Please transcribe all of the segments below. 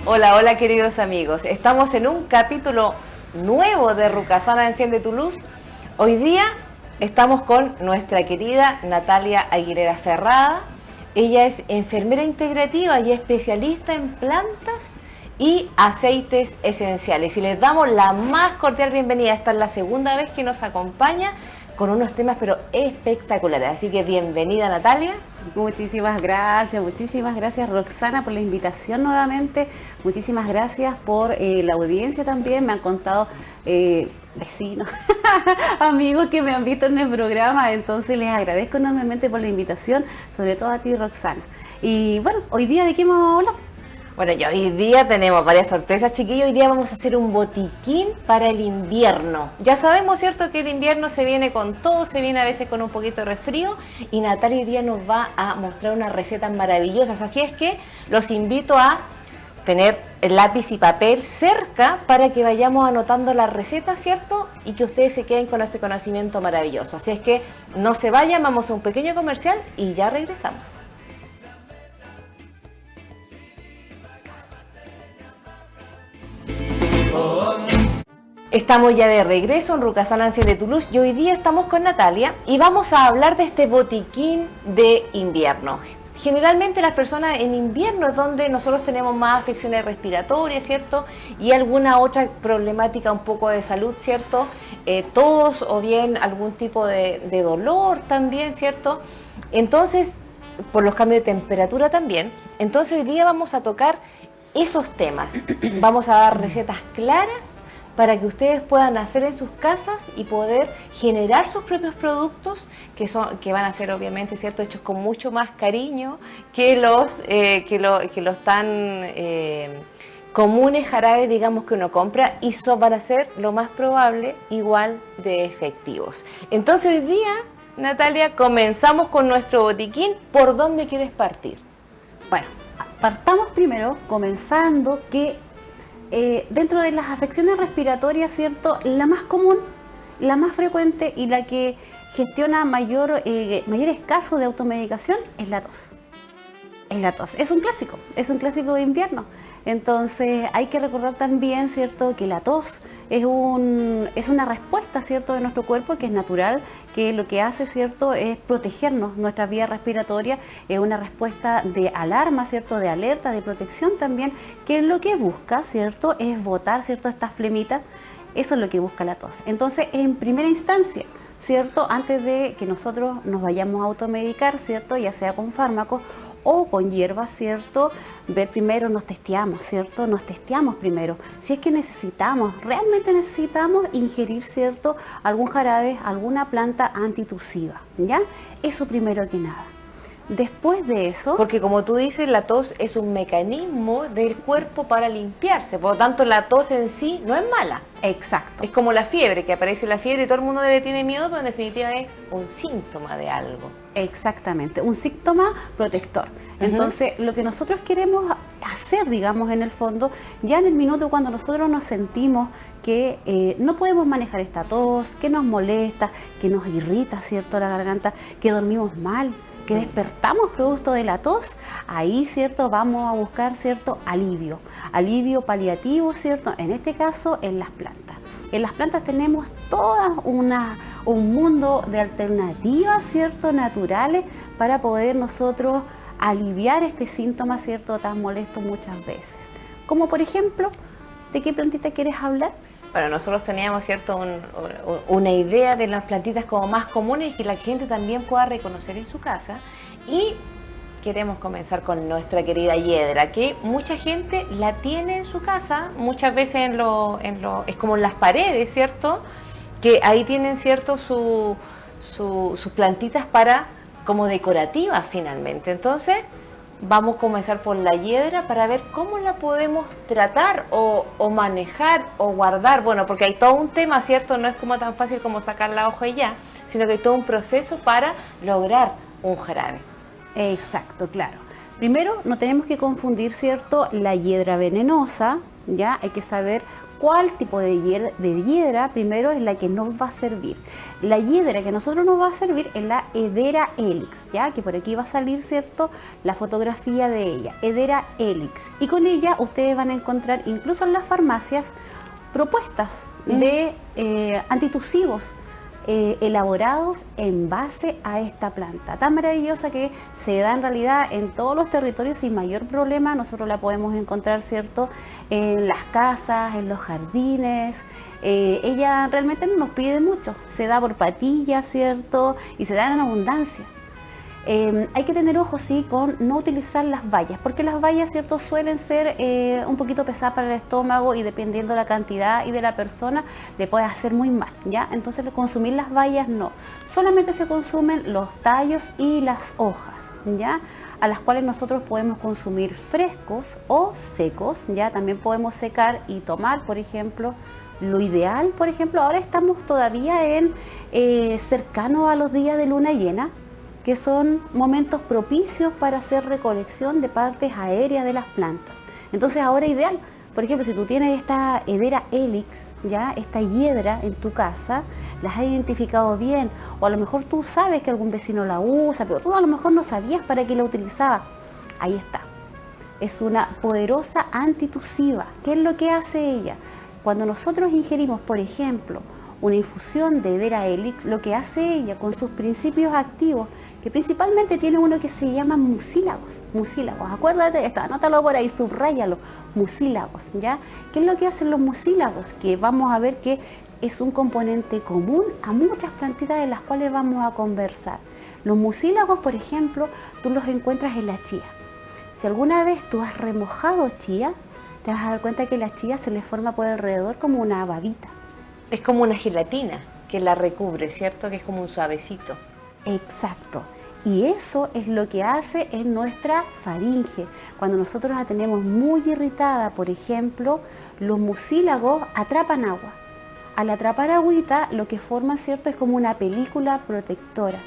Hola, hola queridos amigos. Estamos en un capítulo nuevo de Rucasana Enciende tu Luz. Hoy día estamos con nuestra querida Natalia Aguilera Ferrada. Ella es enfermera integrativa y especialista en plantas y aceites esenciales. Y les damos la más cordial bienvenida. Esta es la segunda vez que nos acompaña con unos temas pero espectaculares. Así que bienvenida, Natalia. Muchísimas gracias Roxana por la invitación nuevamente, muchísimas gracias por la audiencia también, me han contado vecinos, amigos que me han visto en el programa, entonces les agradezco enormemente por la invitación, sobre todo a ti Roxana. Y bueno, hoy día ¿de qué vamos a hablar? Bueno, y hoy día tenemos varias sorpresas, chiquillos. Hoy día vamos a hacer un botiquín para el invierno. Ya sabemos, ¿cierto?, que el invierno se viene con todo, se viene a veces con un poquito de resfrío. Y Natalia hoy día nos va a mostrar unas recetas maravillosas. Así es que los invito a tener el lápiz y papel cerca para que vayamos anotando las recetas, ¿cierto? Y que ustedes se queden con ese conocimiento maravilloso. Así es que no se vayan, vamos a un pequeño comercial y ya regresamos. Estamos ya de regreso en Rucasana Enciende tu Luz y hoy día estamos con Natalia y vamos a hablar de este botiquín de invierno. Generalmente las personas en invierno es donde nosotros tenemos más afecciones respiratorias, ¿cierto? Y alguna otra problemática un poco de salud, ¿cierto? Tos o bien algún tipo de dolor también, ¿cierto? Entonces, por los cambios de temperatura también. Entonces hoy día vamos a tocar esos temas. Vamos a dar recetas claras para que ustedes puedan hacer en sus casas y poder generar sus propios productos que van a ser obviamente, ¿cierto?, hechos con mucho más cariño que los tan comunes jarabes, digamos, que uno compra, y van a ser lo más probable igual de efectivos. Entonces hoy día, Natalia, comenzamos con nuestro botiquín. ¿Por dónde quieres partir? Bueno, partamos primero comenzando que dentro de las afecciones respiratorias, ¿cierto?, la más común, la más frecuente y la que gestiona mayores casos de automedicación es la tos. Es un clásico de invierno. Entonces hay que recordar también, ¿cierto?, que la tos es una respuesta, ¿cierto?, de nuestro cuerpo, que es natural, que lo que hace, ¿cierto?, es protegernos. Nuestra vía respiratoria es una respuesta de alarma, ¿cierto?, de alerta, de protección también, que lo que busca, ¿cierto?, es botar, ¿cierto?, estas flemitas. Eso es lo que busca la tos. Entonces, en primera instancia, ¿cierto?, antes de que nosotros nos vayamos a automedicar, ¿cierto?, ya sea con fármacos o con hierbas, ¿cierto?, ver primero, nos testeamos, ¿cierto?, nos testeamos primero. Si es que realmente necesitamos ingerir, ¿cierto?, algún jarabe, alguna planta antitusiva, ¿ya? Eso primero que nada. Después de eso... Porque como tú dices, la tos es un mecanismo del cuerpo para limpiarse, por lo tanto la tos en sí no es mala. Exacto. Es como la fiebre, que aparece la fiebre y todo el mundo le tiene miedo, pero en definitiva es un síntoma de algo. Exactamente, un síntoma protector. Entonces, lo que nosotros queremos hacer, digamos, en el fondo, ya en el minuto cuando nosotros nos sentimos que no podemos manejar esta tos, que nos molesta, que nos irrita, ¿cierto?, la garganta, que dormimos mal, que despertamos producto de la tos, ahí, ¿cierto?, vamos a buscar, ¿cierto?, alivio paliativo, ¿cierto?, en este caso en las plantas. En las plantas tenemos todo un mundo de alternativas, ¿cierto?, naturales para poder nosotros aliviar este síntoma, ¿cierto?, tan molesto muchas veces. Como por ejemplo, ¿de qué plantita quieres hablar? Bueno, nosotros teníamos, ¿cierto?, una idea de las plantitas como más comunes y que la gente también pueda reconocer en su casa. Y queremos comenzar con nuestra querida hiedra, que mucha gente la tiene en su casa, muchas veces es como en las paredes, ¿cierto?, que ahí tienen, ¿cierto?, sus plantitas como decorativas finalmente. Entonces vamos a comenzar por la hiedra para ver cómo la podemos tratar o manejar o guardar. Bueno, porque hay todo un tema, ¿cierto? No es como tan fácil como sacar la hoja y ya, sino que hay todo un proceso para lograr un jarabe. Exacto, claro. Primero, no tenemos que confundir, ¿cierto?, la hiedra venenosa, ¿ya? Hay que saber ¿Cuál tipo de hiedra? Primero es la que nos va a servir. La hiedra que a nosotros nos va a servir es la Hedera helix, ¿ya? Que por aquí va a salir, ¿cierto?, la fotografía de ella, Hedera helix. Y con ella ustedes van a encontrar, incluso en las farmacias, propuestas de antitusivos elaborados en base a esta planta tan maravillosa que se da en realidad en todos los territorios sin mayor problema. Nosotros la podemos encontrar, ¿cierto?, en las casas, en los jardines. Ella realmente no nos pide mucho, se da por patillas, ¿cierto?, y se da en abundancia. Hay que tener ojo, sí, con no utilizar las bayas, porque las bayas, ¿cierto?, suelen ser un poquito pesadas para el estómago y dependiendo la cantidad y de la persona le puede hacer muy mal, ¿ya? Entonces consumir las bayas no, solamente se consumen los tallos y las hojas, ¿ya?, a las cuales nosotros podemos consumir frescos o secos, ¿ya? También podemos secar y tomar, por ejemplo. Lo ideal, por ejemplo, ahora estamos todavía en cercano a los días de luna llena, que son momentos propicios para hacer recolección de partes aéreas de las plantas. Entonces ahora ideal, por ejemplo, si tú tienes esta Hedera helix, ya, esta hiedra en tu casa, las has identificado bien, o a lo mejor tú sabes que algún vecino la usa, pero tú a lo mejor no sabías para qué la utilizaba. Ahí está. Es una poderosa antitusiva. ¿Qué es lo que hace ella? Cuando nosotros ingerimos, por ejemplo, una infusión de Hedera helix, lo que hace ella con sus principios activos, que principalmente tiene uno que se llama mucílagos, acuérdate de esto, anótalo por ahí, subráyalo, mucílagos, ¿ya? ¿Qué es lo que hacen los mucílagos? Que vamos a ver que es un componente común a muchas plantitas de las cuales vamos a conversar. Los mucílagos, por ejemplo, tú los encuentras en la chía. Si alguna vez tú has remojado chía, te vas a dar cuenta que la chía se le forma por alrededor como una babita. Es como una gelatina que la recubre, ¿cierto? Que es como un suavecito. Exacto. Y eso es lo que hace en nuestra faringe. Cuando nosotros la tenemos muy irritada, por ejemplo, los mucílagos atrapan agua. Al atrapar agüita, lo que forman, ¿cierto?, es como una película protectora.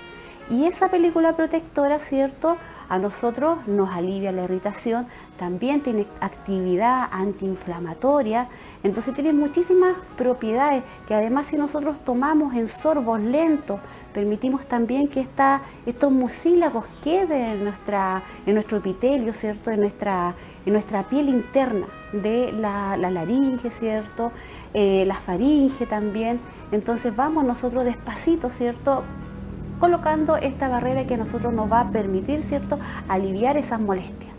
Y esa película protectora, ¿cierto?, a nosotros nos alivia la irritación, también tiene actividad antiinflamatoria, entonces tiene muchísimas propiedades que además si nosotros tomamos en sorbos lentos, permitimos también que estos mucílagos queden en nuestro epitelio, ¿cierto?, en nuestra piel interna de la laringe, ¿cierto?, la faringe también. Entonces vamos nosotros despacito, ¿cierto?, colocando esta barrera que a nosotros nos va a permitir, ¿cierto?, aliviar esas molestias.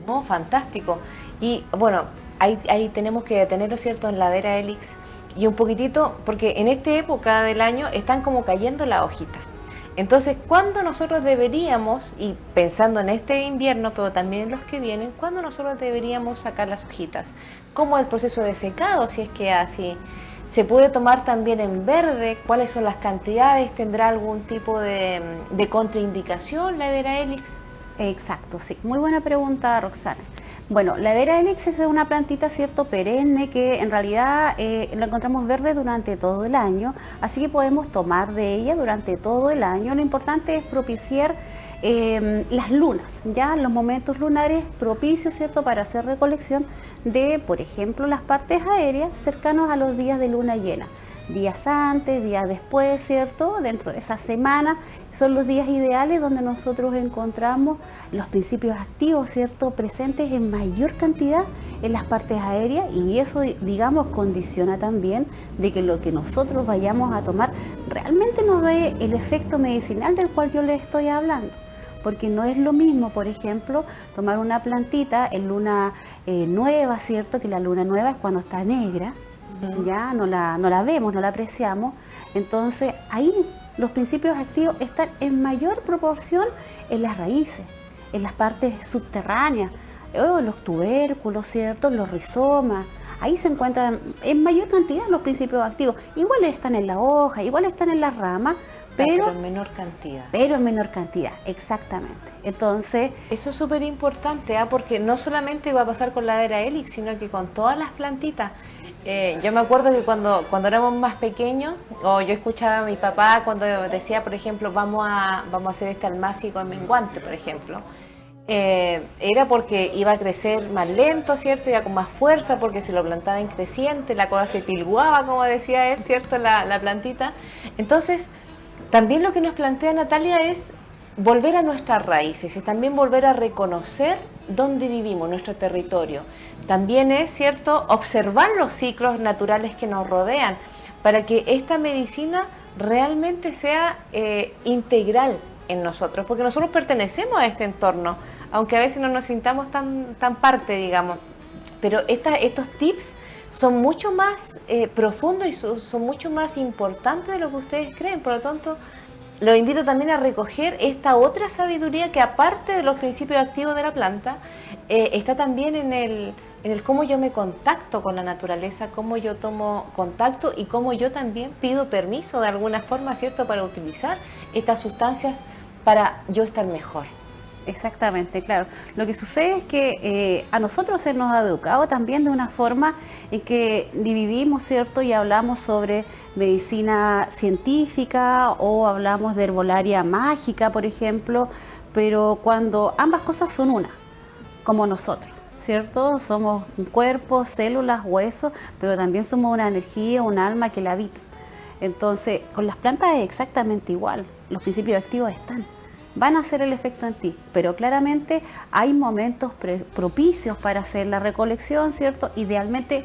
No, fantástico. Y bueno, ahí tenemos que detenerlo, ¿cierto?, en la Hedera helix y un poquitito, porque en esta época del año están como cayendo las hojitas. Entonces, ¿cuándo nosotros deberíamos, y pensando en este invierno, pero también en los que vienen, cuándo nosotros deberíamos sacar las hojitas? ¿Cómo el proceso de secado, si es que así? ¿Se puede tomar también en verde? ¿Cuáles son las cantidades? ¿Tendrá algún tipo de contraindicación la Hedera helix? Exacto, sí. Muy buena pregunta, Roxana. Bueno, la Hedera helix es una plantita, ¿cierto?, perenne que en realidad la encontramos verde durante todo el año, así que podemos tomar de ella durante todo el año. Lo importante es propiciar las lunas, ya los momentos lunares propicios, ¿cierto?, para hacer recolección de, por ejemplo, las partes aéreas cercanos a los días de luna llena. Días antes, días después, ¿cierto? Dentro de esa semana son los días ideales donde nosotros encontramos los principios activos, ¿cierto?, presentes en mayor cantidad en las partes aéreas, y eso, digamos, condiciona también de que lo que nosotros vayamos a tomar realmente nos dé el efecto medicinal del cual yo les estoy hablando. Porque no es lo mismo, por ejemplo, tomar una plantita en luna nueva, ¿cierto?, que la luna nueva es cuando está negra, ya no la vemos, no la apreciamos. Entonces ahí los principios activos están en mayor proporción en las raíces, en las partes subterráneas, los tubérculos, ¿cierto?, los rizomas. Ahí se encuentran en mayor cantidad los principios activos. Igual están en la hoja, igual están en las ramas, pero en menor cantidad. Pero en menor cantidad, exactamente. Entonces, eso es súper importante, porque no solamente va a pasar con la Hedera helix, sino que con todas las plantitas. Yo me acuerdo que cuando éramos más pequeños, o yo escuchaba a mi papá cuando decía, por ejemplo, vamos a hacer este almácigo en menguante, por ejemplo. era porque iba a crecer más lento, ¿cierto? Ya con más fuerza, porque se lo plantaba en creciente, la cosa se pilguaba, como decía él, ¿cierto? La plantita. Entonces, también lo que nos plantea Natalia es volver a nuestras raíces y también volver a reconocer dónde vivimos, nuestro territorio. También es, ¿cierto?, observar los ciclos naturales que nos rodean para que esta medicina realmente sea integral en nosotros, porque nosotros pertenecemos a este entorno, aunque a veces no nos sintamos tan parte, digamos. Pero estos tips son mucho más profundos y son mucho más importantes de lo que ustedes creen. Por lo tanto, los invito también a recoger esta otra sabiduría que, aparte de los principios activos de la planta, está también en el cómo yo me contacto con la naturaleza, cómo yo tomo contacto y cómo yo también pido permiso de alguna forma, ¿cierto?, para utilizar estas sustancias para yo estar mejor. Exactamente, claro. Lo que sucede es que a nosotros se nos ha educado también de una forma en que dividimos, ¿cierto? Y hablamos sobre medicina científica o hablamos de herbolaria mágica, por ejemplo, pero cuando ambas cosas son una, como nosotros, ¿cierto? Somos un cuerpo, células, huesos, pero también somos una energía, un alma que la habita. Entonces, con las plantas es exactamente igual, los principios activos están. Van a hacer el efecto en ti, pero claramente hay momentos propicios para hacer la recolección, ¿cierto? Idealmente,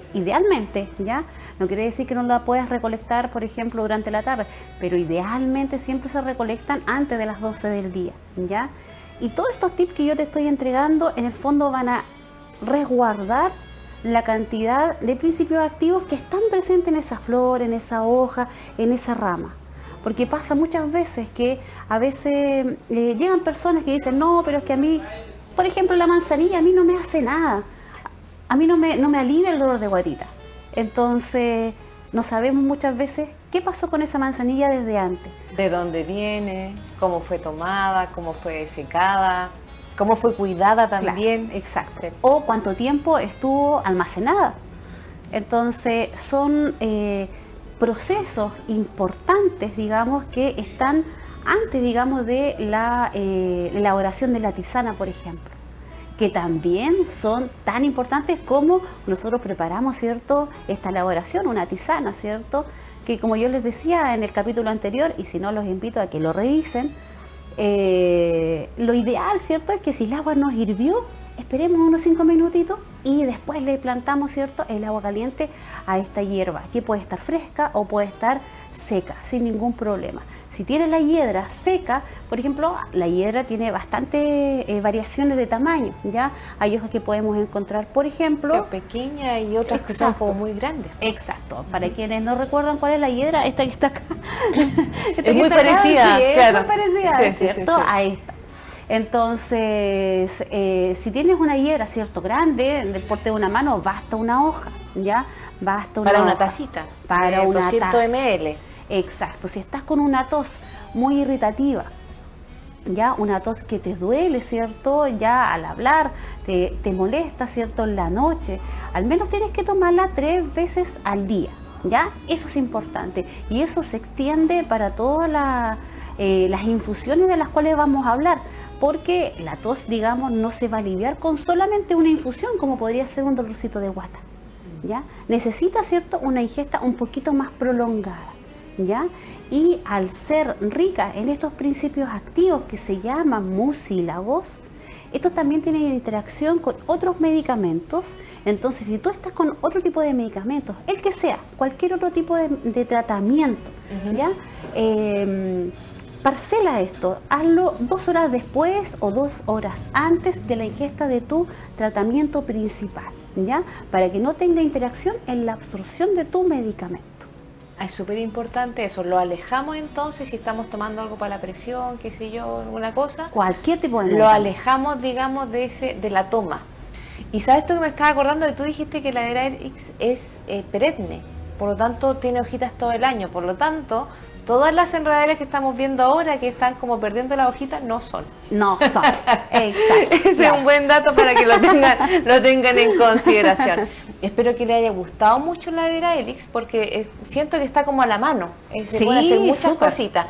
¿ya? No quiere decir que no la puedas recolectar, por ejemplo, durante la tarde, pero idealmente siempre se recolectan antes de las 12 del día, ¿ya? Y todos estos tips que yo te estoy entregando, en el fondo van a resguardar la cantidad de principios activos que están presentes en esa flor, en esa hoja, en esa rama. Porque pasa muchas veces que a veces llegan personas que dicen, no, pero es que a mí, por ejemplo, la manzanilla a mí no me hace nada, a mí no me alivia el dolor de guatita. Entonces, no sabemos muchas veces qué pasó con esa manzanilla desde antes. De dónde viene, cómo fue tomada, cómo fue secada, cómo fue cuidada también. Claro, exacto. Sí. O cuánto tiempo estuvo almacenada. Entonces, son procesos importantes, digamos, que están antes, digamos, de la elaboración de la tisana, por ejemplo, que también son tan importantes como nosotros preparamos, ¿cierto?, esta elaboración, una tisana, ¿cierto?, que como yo les decía en el capítulo anterior, y si no los invito a que lo revisen, lo ideal, ¿cierto?, es que si el agua nos hirvió, esperemos unos 5 minutitos y después le plantamos, ¿cierto?, el agua caliente a esta hierba, que puede estar fresca o puede estar seca, sin ningún problema. Si tiene la hiedra seca, por ejemplo, la hiedra tiene bastantes variaciones de tamaño, ¿ya? Hay hojas que podemos encontrar, por ejemplo, pequeñas y otras que son como muy grandes. Exacto. Para quienes no recuerdan cuál es la hiedra, esta que está acá. Es muy parecida, sí, claro. Es muy parecida, sí, ¿cierto? Sí. A esta. Entonces, si tienes una hiedra, ¿cierto?, grande, del porte de una mano, basta una hoja, ¿ya? Basta una para hoja. Una tacita. Para una 200 taza. ml. Exacto. Si estás con una tos muy irritativa, ya una tos que te duele, ¿cierto?, ya al hablar, te molesta, ¿cierto?, en la noche, al menos tienes que tomarla 3 veces al día, ¿ya? Eso es importante y eso se extiende para todas las infusiones de las cuales vamos a hablar, porque la tos, digamos, no se va a aliviar con solamente una infusión, como podría ser un dolorcito de guata, ¿ya? Necesita, ¿cierto?, una ingesta un poquito más prolongada, ¿ya? Y al ser rica en estos principios activos que se llaman mucílagos, estos también tienen interacción con otros medicamentos. Entonces, si tú estás con otro tipo de medicamentos, el que sea, cualquier otro tipo de tratamiento, ¿ya? Parcela esto, hazlo 2 horas después o 2 horas antes de la ingesta de tu tratamiento principal, ¿ya? Para que no tenga interacción en la absorción de tu medicamento. Es súper importante eso, lo alejamos entonces si estamos tomando algo para la presión, qué sé yo, alguna cosa. Cualquier tipo de lo alejamos, digamos, de la toma. Y sabes tú que me estaba acordando que tú dijiste que la Hedera helix es perenne, por lo tanto tiene hojitas todo el año, por lo tanto todas las enredaderas que estamos viendo ahora que están como perdiendo las hojitas no son. No son, exacto. Ese es un buen dato para que lo tengan en consideración. Espero que les haya gustado mucho la Hedera helix porque siento que está como a la mano, se pueden hacer muchas cositas.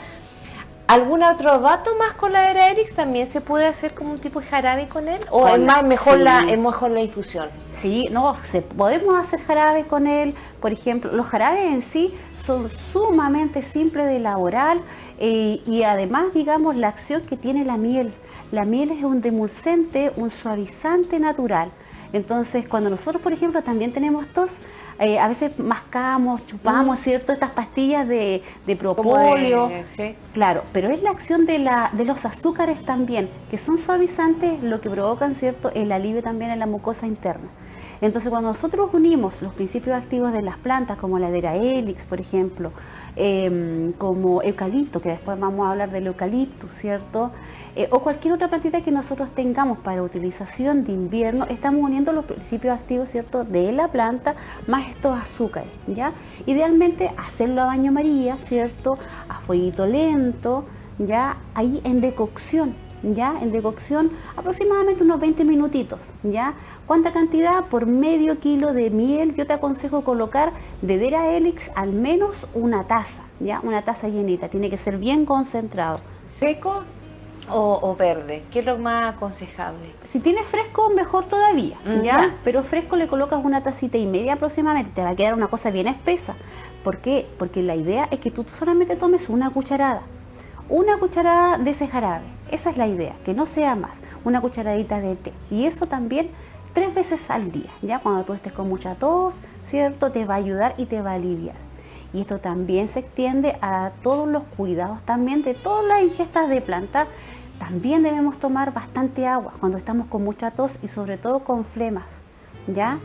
¿Algún otro dato más con la Deraelix? ¿También se puede hacer como un tipo de jarabe con él? ¿O Con es mejor, sí. es mejor la infusión? Sí, no, podemos hacer jarabe con él. Por ejemplo, los jarabes en sí son sumamente simples de elaborar y además, digamos, la acción que tiene la miel. La miel es un demulcente, un suavizante natural. Entonces, cuando nosotros, por ejemplo, también tenemos tos, a veces mascamos, chupamos, ¿cierto? Estas pastillas de propóleo. Sí. Claro, pero es la acción de los azúcares también, que son suavizantes, lo que provocan, ¿cierto?, el alivio también en la mucosa interna. Entonces, cuando nosotros unimos los principios activos de las plantas, como la Deraelix, por ejemplo, como eucalipto, que después vamos a hablar del eucalipto, ¿cierto? O cualquier otra plantita que nosotros tengamos para utilización de invierno, estamos uniendo los principios activos, ¿cierto?, de la planta más estos azúcares, ¿ya? Idealmente hacerlo a baño María, ¿cierto?, a fueguito lento, ¿ya? Ahí en decocción. ¿Ya? En decocción aproximadamente unos 20 minutitos, ¿ya? ¿Cuánta cantidad? Por medio kilo de miel yo te aconsejo colocar de Deraelix al menos una taza, ¿ya? Una taza llenita, tiene que ser bien concentrado. ¿Seco o verde? ¿Qué es lo más aconsejable? Si tienes fresco, mejor todavía, ¿ya? Ya. Pero fresco le colocas una tacita y media aproximadamente, te va a quedar una cosa bien espesa. ¿Por qué? Porque la idea es que tú solamente tomes una cucharada de ese jarabe. Esa es la idea, que no sea más, una cucharadita de té. Y eso también 3 veces al día, ya cuando tú estés con mucha tos, ¿cierto? Te va a ayudar y te va a aliviar. Y esto también se extiende a todos los cuidados también de todas las ingestas de planta. También debemos tomar bastante agua cuando estamos con mucha tos y sobre todo con flemas, ¿ya?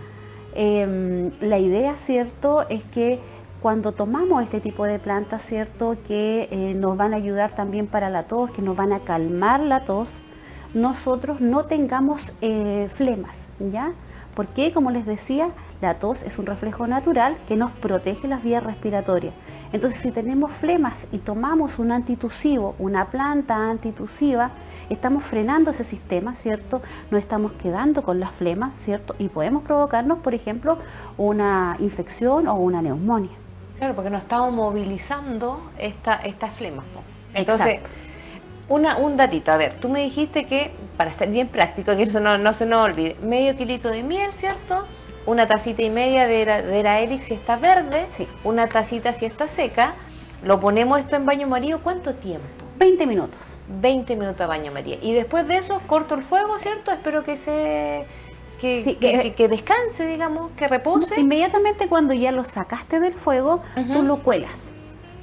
La idea, ¿cierto?, es que cuando tomamos este tipo de plantas, ¿cierto?, que nos van a ayudar también para la tos, que nos van a calmar la tos, nosotros no tengamos flemas, ¿ya? Porque, como les decía, la tos es un reflejo natural que nos protege las vías respiratorias. Entonces, si tenemos flemas y tomamos un antitusivo, una planta antitusiva, estamos frenando ese sistema, ¿cierto? Nos estamos quedando con las flemas, ¿cierto? Y podemos provocarnos, por ejemplo, una infección o una neumonía. Claro, porque no estamos movilizando estas flemas. Entonces, Exacto. un datito. A ver, tú me dijiste que, para ser bien práctico, que eso no se nos olvide, medio kilito de miel, ¿cierto? Una tacita y media de Deraelix si está verde, Sí. una tacita si está seca. Lo ponemos esto en baño María, ¿cuánto tiempo? 20 minutos. 20 minutos a baño María. Y después de eso corto el fuego, ¿cierto? Espero que Sí, que descanse, digamos, que repose. Inmediatamente cuando ya lo sacaste del fuego, tú lo cuelas.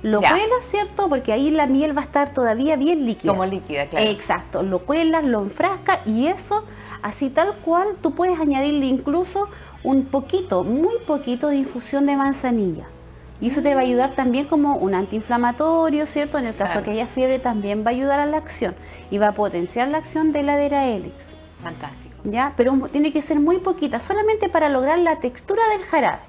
Lo Ya. cuelas, ¿cierto? Porque ahí la miel va a estar todavía bien líquida. Como líquida, claro. Exacto. Lo cuelas, lo enfrascas y eso, así tal cual, tú puedes añadirle incluso un poquito, muy poquito de infusión de manzanilla. Y eso te va a ayudar también como un antiinflamatorio, ¿cierto? En el caso Claro. que haya fiebre también va a ayudar a la acción y va a potenciar la acción de la Deraelix. Fantástico. ¿Ya? Pero tiene que ser muy poquita, solamente para lograr la textura del jarabe.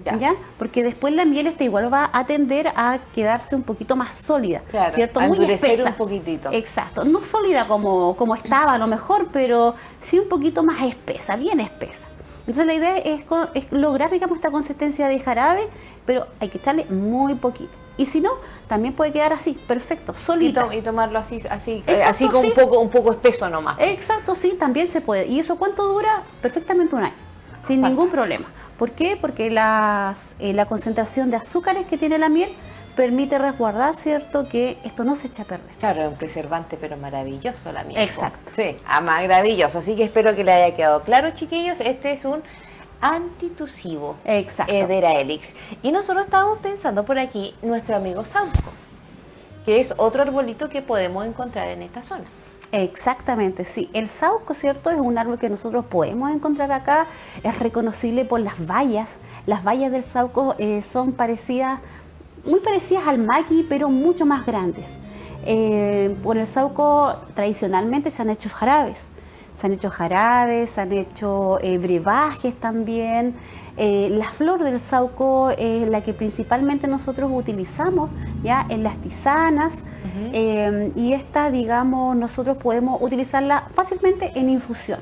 Ya. ¿Ya? Porque después la miel igual va a tender a quedarse un poquito más sólida, Claro, ¿cierto? a Muy endurecer espesa. un poquitito. Exacto, no sólida como estaba a lo mejor, pero sí un poquito más espesa, bien espesa. Entonces la idea es lograr, digamos, esta consistencia de jarabe, pero hay que echarle muy poquito. Y si no, también puede quedar así, perfecto, sólida. Y tomarlo así Exacto, así como sí. un poco espeso nomás. Exacto, sí, también se puede. ¿Y eso cuánto dura? Perfectamente un año, sin ningún problema. ¿Por qué? Porque la concentración de azúcares que tiene la miel permite resguardar, ¿cierto?, que esto no se echa a perder. Claro, es un preservante, pero maravilloso la miel. Exacto. Sí, maravilloso. Así que espero que le haya quedado claro, chiquillos. Este es un antitusivo. Exacto. Deraelix. Y nosotros estábamos pensando por aquí nuestro amigo Sauco, que es otro arbolito que podemos encontrar en esta zona. Exactamente, sí. El sauco, ¿cierto?, es un árbol que nosotros podemos encontrar acá. Es reconocible por las bayas. Las bayas del sauco son muy parecidas al maqui, pero mucho más grandes. Por el sauco tradicionalmente se han hecho jarabes. Se han hecho brebajes también. La flor del sauco es la que principalmente nosotros utilizamos ya en las tisanas. Y esta, digamos, nosotros podemos utilizarla fácilmente en infusión.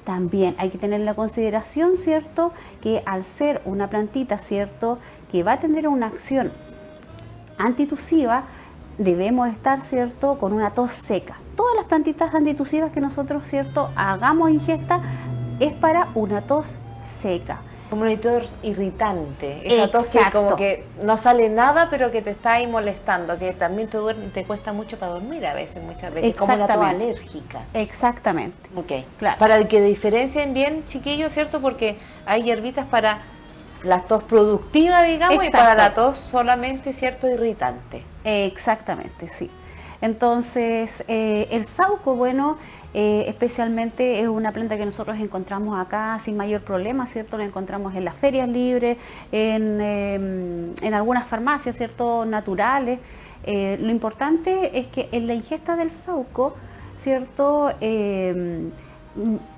También hay que tener la consideración, ¿cierto?, que al ser una plantita, ¿cierto?, que va a tener una acción antitusiva, debemos estar, ¿cierto?, con una tos seca. Todas las plantitas antitusivas que nosotros, ¿cierto?, hagamos ingesta es para una tos seca. Como una tos irritante, esa tos que Exacto. como que no sale nada, pero que te está ahí molestando, que también te cuesta mucho para dormir a veces, muchas veces, como una tos alérgica. Exactamente. Ok, Claro. para que diferencien bien, chiquillos, ¿cierto? Porque hay hierbitas para la tos productiva, digamos, Exacto. y para la tos solamente, ¿cierto?, irritante. Exactamente, sí. Entonces, el sauco, bueno, especialmente es una planta que nosotros encontramos acá sin mayor problema, ¿cierto? La encontramos en las ferias libres, en algunas farmacias, ¿cierto?, naturales. Lo importante es que en la ingesta del sauco, ¿cierto?,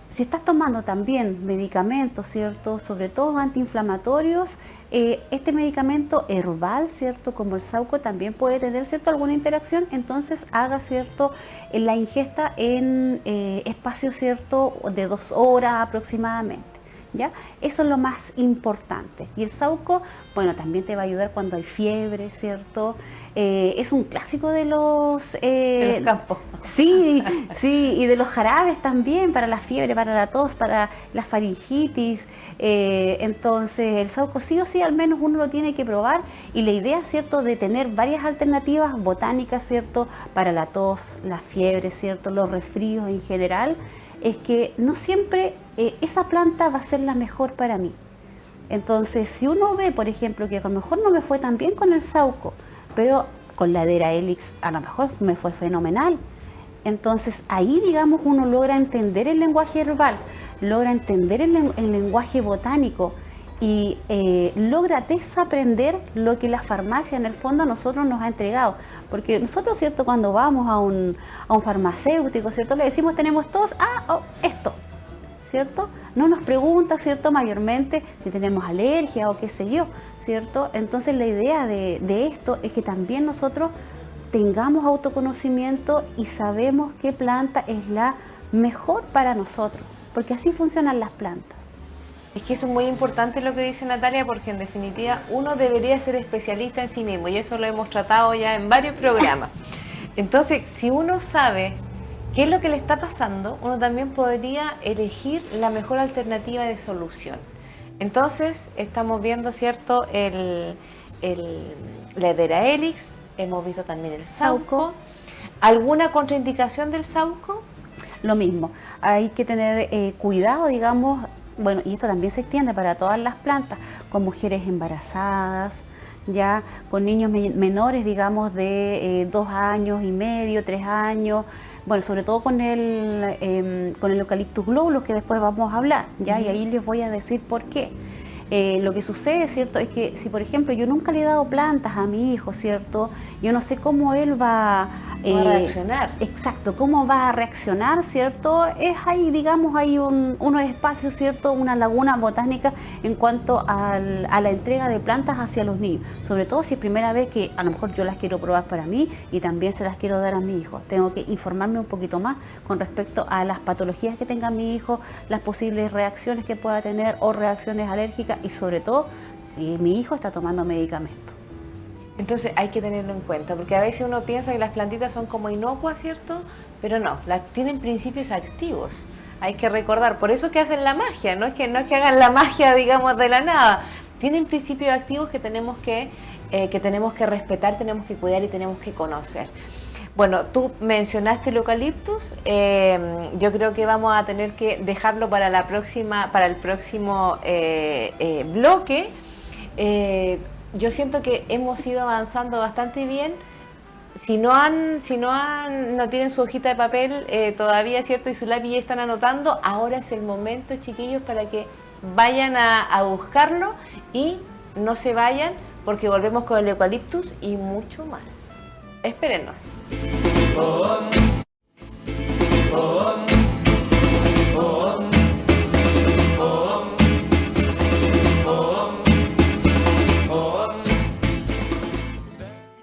si estás tomando también medicamentos, ¿cierto?, sobre todo antiinflamatorios, este medicamento herbal, ¿cierto?, como el sauco, también puede tener, ¿cierto?, alguna interacción, entonces haga, ¿cierto?, la ingesta en espacio, ¿cierto?, de 2 horas aproximadamente, ¿ya? Eso es lo más importante. Y el sauco, bueno, también te va a ayudar cuando hay fiebre, ¿cierto? Es un clásico de los campos. Sí, sí, y de los jarabes también, para la fiebre, para la tos, para la faringitis. Entonces, el sauco sí o sí, al menos uno lo tiene que probar. Y la idea, ¿cierto?, de tener varias alternativas botánicas, ¿cierto?, para la tos, la fiebre, ¿cierto?, los resfríos en general, es que no siempre esa planta va a ser la mejor para mí. Entonces, si uno ve, por ejemplo, que a lo mejor no me fue tan bien con el sauco, pero con la Hedera helix a lo mejor me fue fenomenal. Entonces, ahí, digamos, uno logra entender el lenguaje herbal, logra entender el lenguaje botánico y logra desaprender lo que la farmacia en el fondo a nosotros nos ha entregado. Porque nosotros, ¿cierto?, cuando vamos a un farmacéutico, ¿cierto?, le decimos tenemos tos, esto, ¿cierto? No nos pregunta, ¿cierto?, mayormente si tenemos alergia o qué sé yo, ¿cierto? Entonces la idea de esto es que también nosotros tengamos autoconocimiento y sabemos qué planta es la mejor para nosotros, porque así funcionan las plantas. Es que eso es muy importante lo que dice Natalia, porque en definitiva uno debería ser especialista en sí mismo, y eso lo hemos tratado ya en varios programas. Entonces, si uno sabe qué es lo que le está pasando, uno también podría elegir la mejor alternativa de solución. Entonces, estamos viendo, ¿cierto?, la Hedera helix, hemos visto también el sauco. ¿Alguna contraindicación del sauco? Lo mismo, hay que tener cuidado, digamos, bueno, y esto también se extiende para todas las plantas, con mujeres embarazadas, ya con niños menores, digamos, de 2 años y medio, 3 años, bueno, sobre todo con el Eucalyptus globulus, que después vamos a hablar, ¿ya? Y ahí les voy a decir por qué. Lo que sucede, ¿cierto?, es que si, por ejemplo, yo nunca le he dado plantas a mi hijo, ¿cierto?, yo no sé cómo él va a reaccionar. Exacto, cómo va a reaccionar, ¿cierto? Es ahí, digamos, hay unos espacios, ¿cierto?, una laguna botánica en cuanto a la entrega de plantas hacia los niños, sobre todo si es primera vez que a lo mejor yo las quiero probar para mí y también se las quiero dar a mi hijo. Tengo que informarme un poquito más con respecto a las patologías que tenga mi hijo, las posibles reacciones que pueda tener o reacciones alérgicas y sobre todo si mi hijo está tomando medicamentos. Entonces hay que tenerlo en cuenta, porque a veces uno piensa que las plantitas son como inocuas, ¿cierto? Pero no, tienen principios activos. Hay que recordar, por eso es que hacen la magia, no es que hagan la magia, digamos, de la nada. Tienen principios activos que tenemos que respetar, tenemos que cuidar y tenemos que conocer. Bueno, tú mencionaste el eucaliptus, yo creo que vamos a tener que dejarlo para el próximo bloque. Yo siento que hemos ido avanzando bastante bien. Si no tienen su hojita de papel todavía, ¿cierto?, y su lápiz ya están anotando, ahora es el momento, chiquillos, para que vayan a buscarlo y no se vayan, porque volvemos con el eucaliptus y mucho más. Espérenos.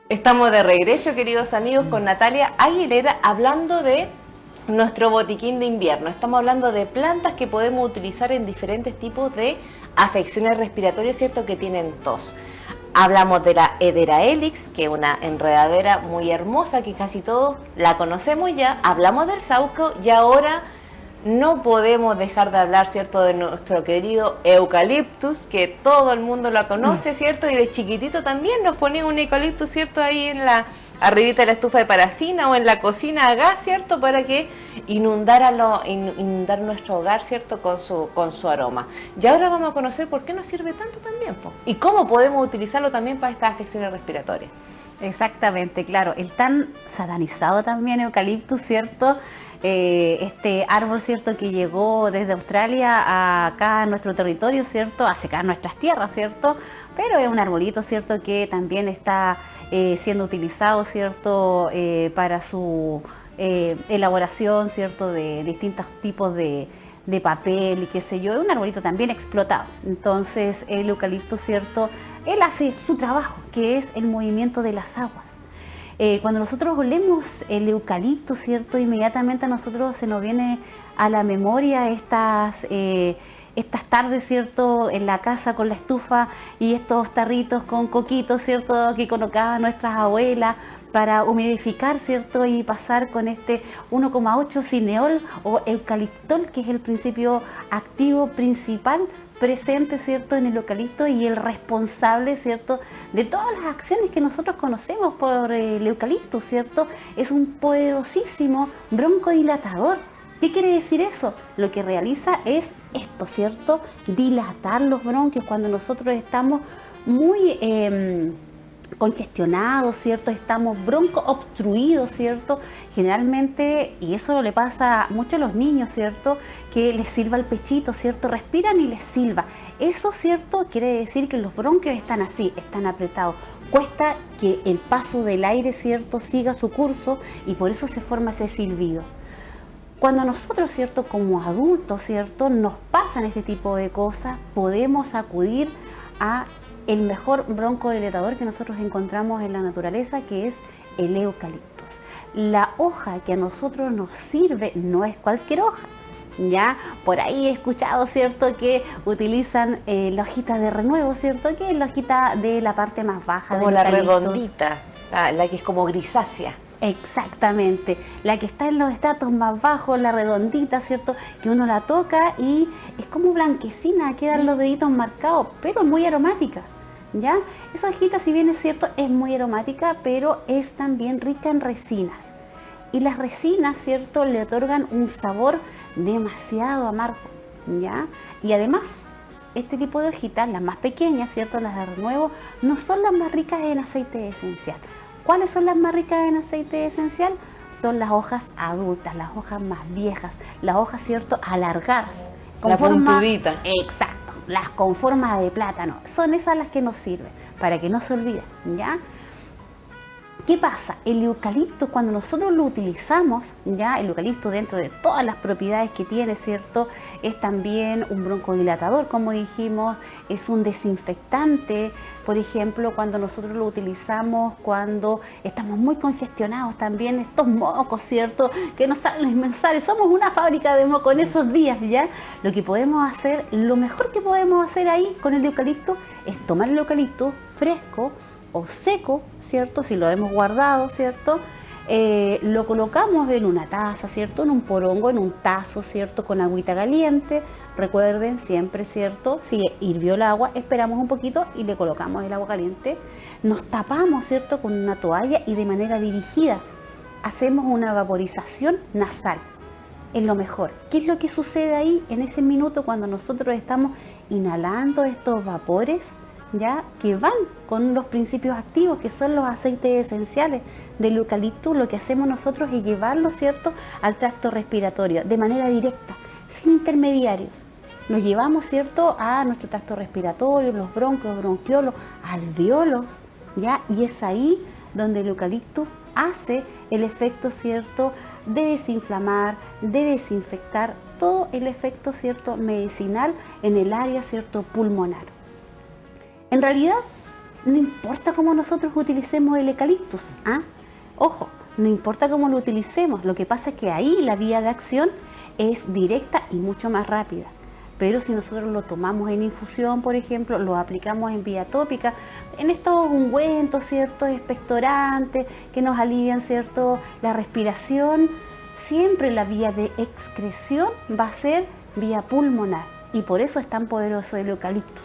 Estamos de regreso, queridos amigos, con Natalia Aguilera, hablando de nuestro botiquín de invierno. Estamos hablando de plantas que podemos utilizar en diferentes tipos de afecciones respiratorias, ¿cierto?, que tienen tos. Hablamos de la Hedera helix, que es una enredadera muy hermosa que casi todos la conocemos ya. Hablamos del sauco y ahora no podemos dejar de hablar, ¿cierto?, de nuestro querido eucaliptus, que todo el mundo lo conoce, ¿cierto? Y de chiquitito también nos ponía un eucaliptus, ¿cierto?, ahí en la arribita de la estufa de parafina o en la cocina a gas, ¿cierto?, para que inundar nuestro hogar, ¿cierto?, con su aroma. Y ahora vamos a conocer por qué nos sirve tanto también, po, y cómo podemos utilizarlo también para estas afecciones respiratorias. Exactamente, claro. El tan satanizado también eucaliptus, ¿cierto? Este árbol, ¿cierto?, que llegó desde Australia acá a nuestro territorio, ¿cierto?, a secar nuestras tierras, ¿cierto?, pero es un arbolito, ¿cierto?, que también está siendo utilizado, ¿cierto?, para su elaboración, ¿cierto?, de distintos tipos de papel y qué sé yo. Es un arbolito también explotado. Entonces el eucalipto, ¿cierto?, él hace su trabajo, que es el movimiento de las aguas. Cuando nosotros olemos el eucalipto, ¿cierto?, inmediatamente a nosotros se nos viene a la memoria estas tardes, ¿cierto?, en la casa con la estufa y estos tarritos con coquitos, ¿cierto?, que colocaban nuestras abuelas para humidificar, ¿cierto?, y pasar con este 1,8 cineol o eucaliptol, que es el principio activo principal presente, ¿cierto?, en el eucalipto y el responsable, ¿cierto?, de todas las acciones que nosotros conocemos por el eucalipto, ¿cierto? Es un poderosísimo broncodilatador. ¿Qué quiere decir eso? Lo que realiza es esto, ¿cierto?, dilatar los bronquios cuando nosotros estamos muy congestionados, ¿cierto?, estamos broncoobstruidos, ¿cierto? Generalmente, y eso le pasa mucho a los niños, ¿cierto?, que les silba el pechito, ¿cierto?, respiran y les silba. Eso, ¿cierto?, quiere decir que los bronquios están así, están apretados. Cuesta que el paso del aire, ¿cierto?, siga su curso y por eso se forma ese silbido. Cuando nosotros, ¿cierto?, como adultos, ¿cierto?, nos pasan este tipo de cosas, podemos acudir a el mejor broncodilatador que nosotros encontramos en la naturaleza, que es el eucaliptus. La hoja que a nosotros nos sirve no es cualquier hoja, ¿ya? Por ahí he escuchado, ¿cierto?, que utilizan la hojita de renuevo, ¿cierto?, que es la hojita de la parte más baja. Como la redondita, la que es como grisácea. Exactamente, la que está en los estratos más bajos, la redondita, ¿cierto?, que uno la toca y es como blanquecina, quedan los deditos marcados, pero muy aromática, ¿ya? Esa hojita, si bien es cierto, es muy aromática, pero es también rica en resinas. Y las resinas, ¿cierto?, le otorgan un sabor demasiado amargo, ¿ya? Y además, este tipo de hojitas, las más pequeñas, ¿cierto?, las de renuevo, no son las más ricas en aceite esencial. ¿Cuáles son las más ricas en aceite esencial? Son las hojas adultas, las hojas más viejas, las hojas, ¿cierto?, alargadas. La puntudita. Exacto, las con forma de plátano. Son esas las que nos sirven, para que no se olviden, ¿ya? ¿Qué pasa? El eucalipto, cuando nosotros lo utilizamos, ya el eucalipto, dentro de todas las propiedades que tiene, ¿cierto?, es también un broncodilatador, como dijimos, es un desinfectante. Por ejemplo, cuando nosotros lo utilizamos cuando estamos muy congestionados, también estos mocos, ¿cierto?, que nos salen, somos una fábrica de moco en esos días, ¿ya? Lo que podemos hacer, lo mejor que podemos hacer ahí con el eucalipto es tomar el eucalipto fresco o seco, ¿cierto?, si lo hemos guardado, ¿cierto?, lo colocamos en una taza, ¿cierto?, en un porongo, en un tazo, ¿cierto?, con agüita caliente. Recuerden siempre, ¿cierto?, si hirvió el agua, esperamos un poquito y le colocamos el agua caliente. Nos tapamos, ¿cierto?, con una toalla y de manera dirigida hacemos una vaporización nasal. Es lo mejor. ¿Qué es lo que sucede ahí en ese minuto cuando nosotros estamos inhalando estos vapores, ya, que van con los principios activos, que son los aceites esenciales del eucalipto? Lo que hacemos nosotros es llevarlo, ¿cierto?, al tracto respiratorio de manera directa, sin intermediarios. Los llevamos, ¿cierto?, a nuestro tracto respiratorio, los bronquios, bronquiolos, alveolos, ¿ya? Y es ahí donde el eucalipto hace el efecto, ¿cierto?, de desinflamar, de desinfectar, todo el efecto, ¿cierto?, medicinal en el área, ¿cierto?, pulmonar. En realidad, no importa cómo nosotros utilicemos el eucaliptus, ¿ah? Ojo, no importa cómo lo utilicemos, lo que pasa es que ahí la vía de acción es directa y mucho más rápida. pero si nosotros lo tomamos en infusión, por ejemplo, lo aplicamos en vía tópica, en estos ungüentos, ¿cierto?, expectorantes que nos alivian, ¿cierto?, la respiración, siempre la vía de excreción va a ser vía pulmonar, y por eso es tan poderoso el eucaliptus.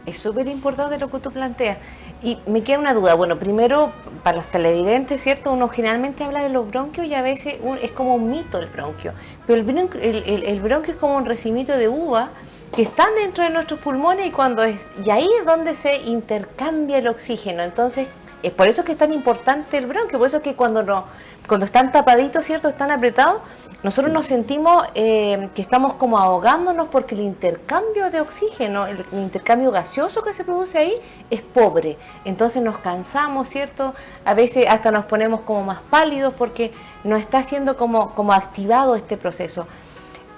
Es súper importante lo que tú planteas. Y me queda una duda. Bueno, primero, para los televidentes, ¿cierto? Uno generalmente habla de los bronquios y a veces es como un mito el bronquio. Pero el bronquio es como un racimito de uva que están dentro de nuestros pulmones y ahí es donde se intercambia el oxígeno. Entonces, es por eso que es tan importante el bronquio. Por eso es que cuando están tapaditos, ¿cierto? Están apretados, nosotros nos sentimos que estamos como ahogándonos porque el intercambio de oxígeno, el intercambio gaseoso que se produce ahí es pobre. Entonces nos cansamos, ¿cierto? A veces hasta nos ponemos como más pálidos porque no está siendo como activado este proceso.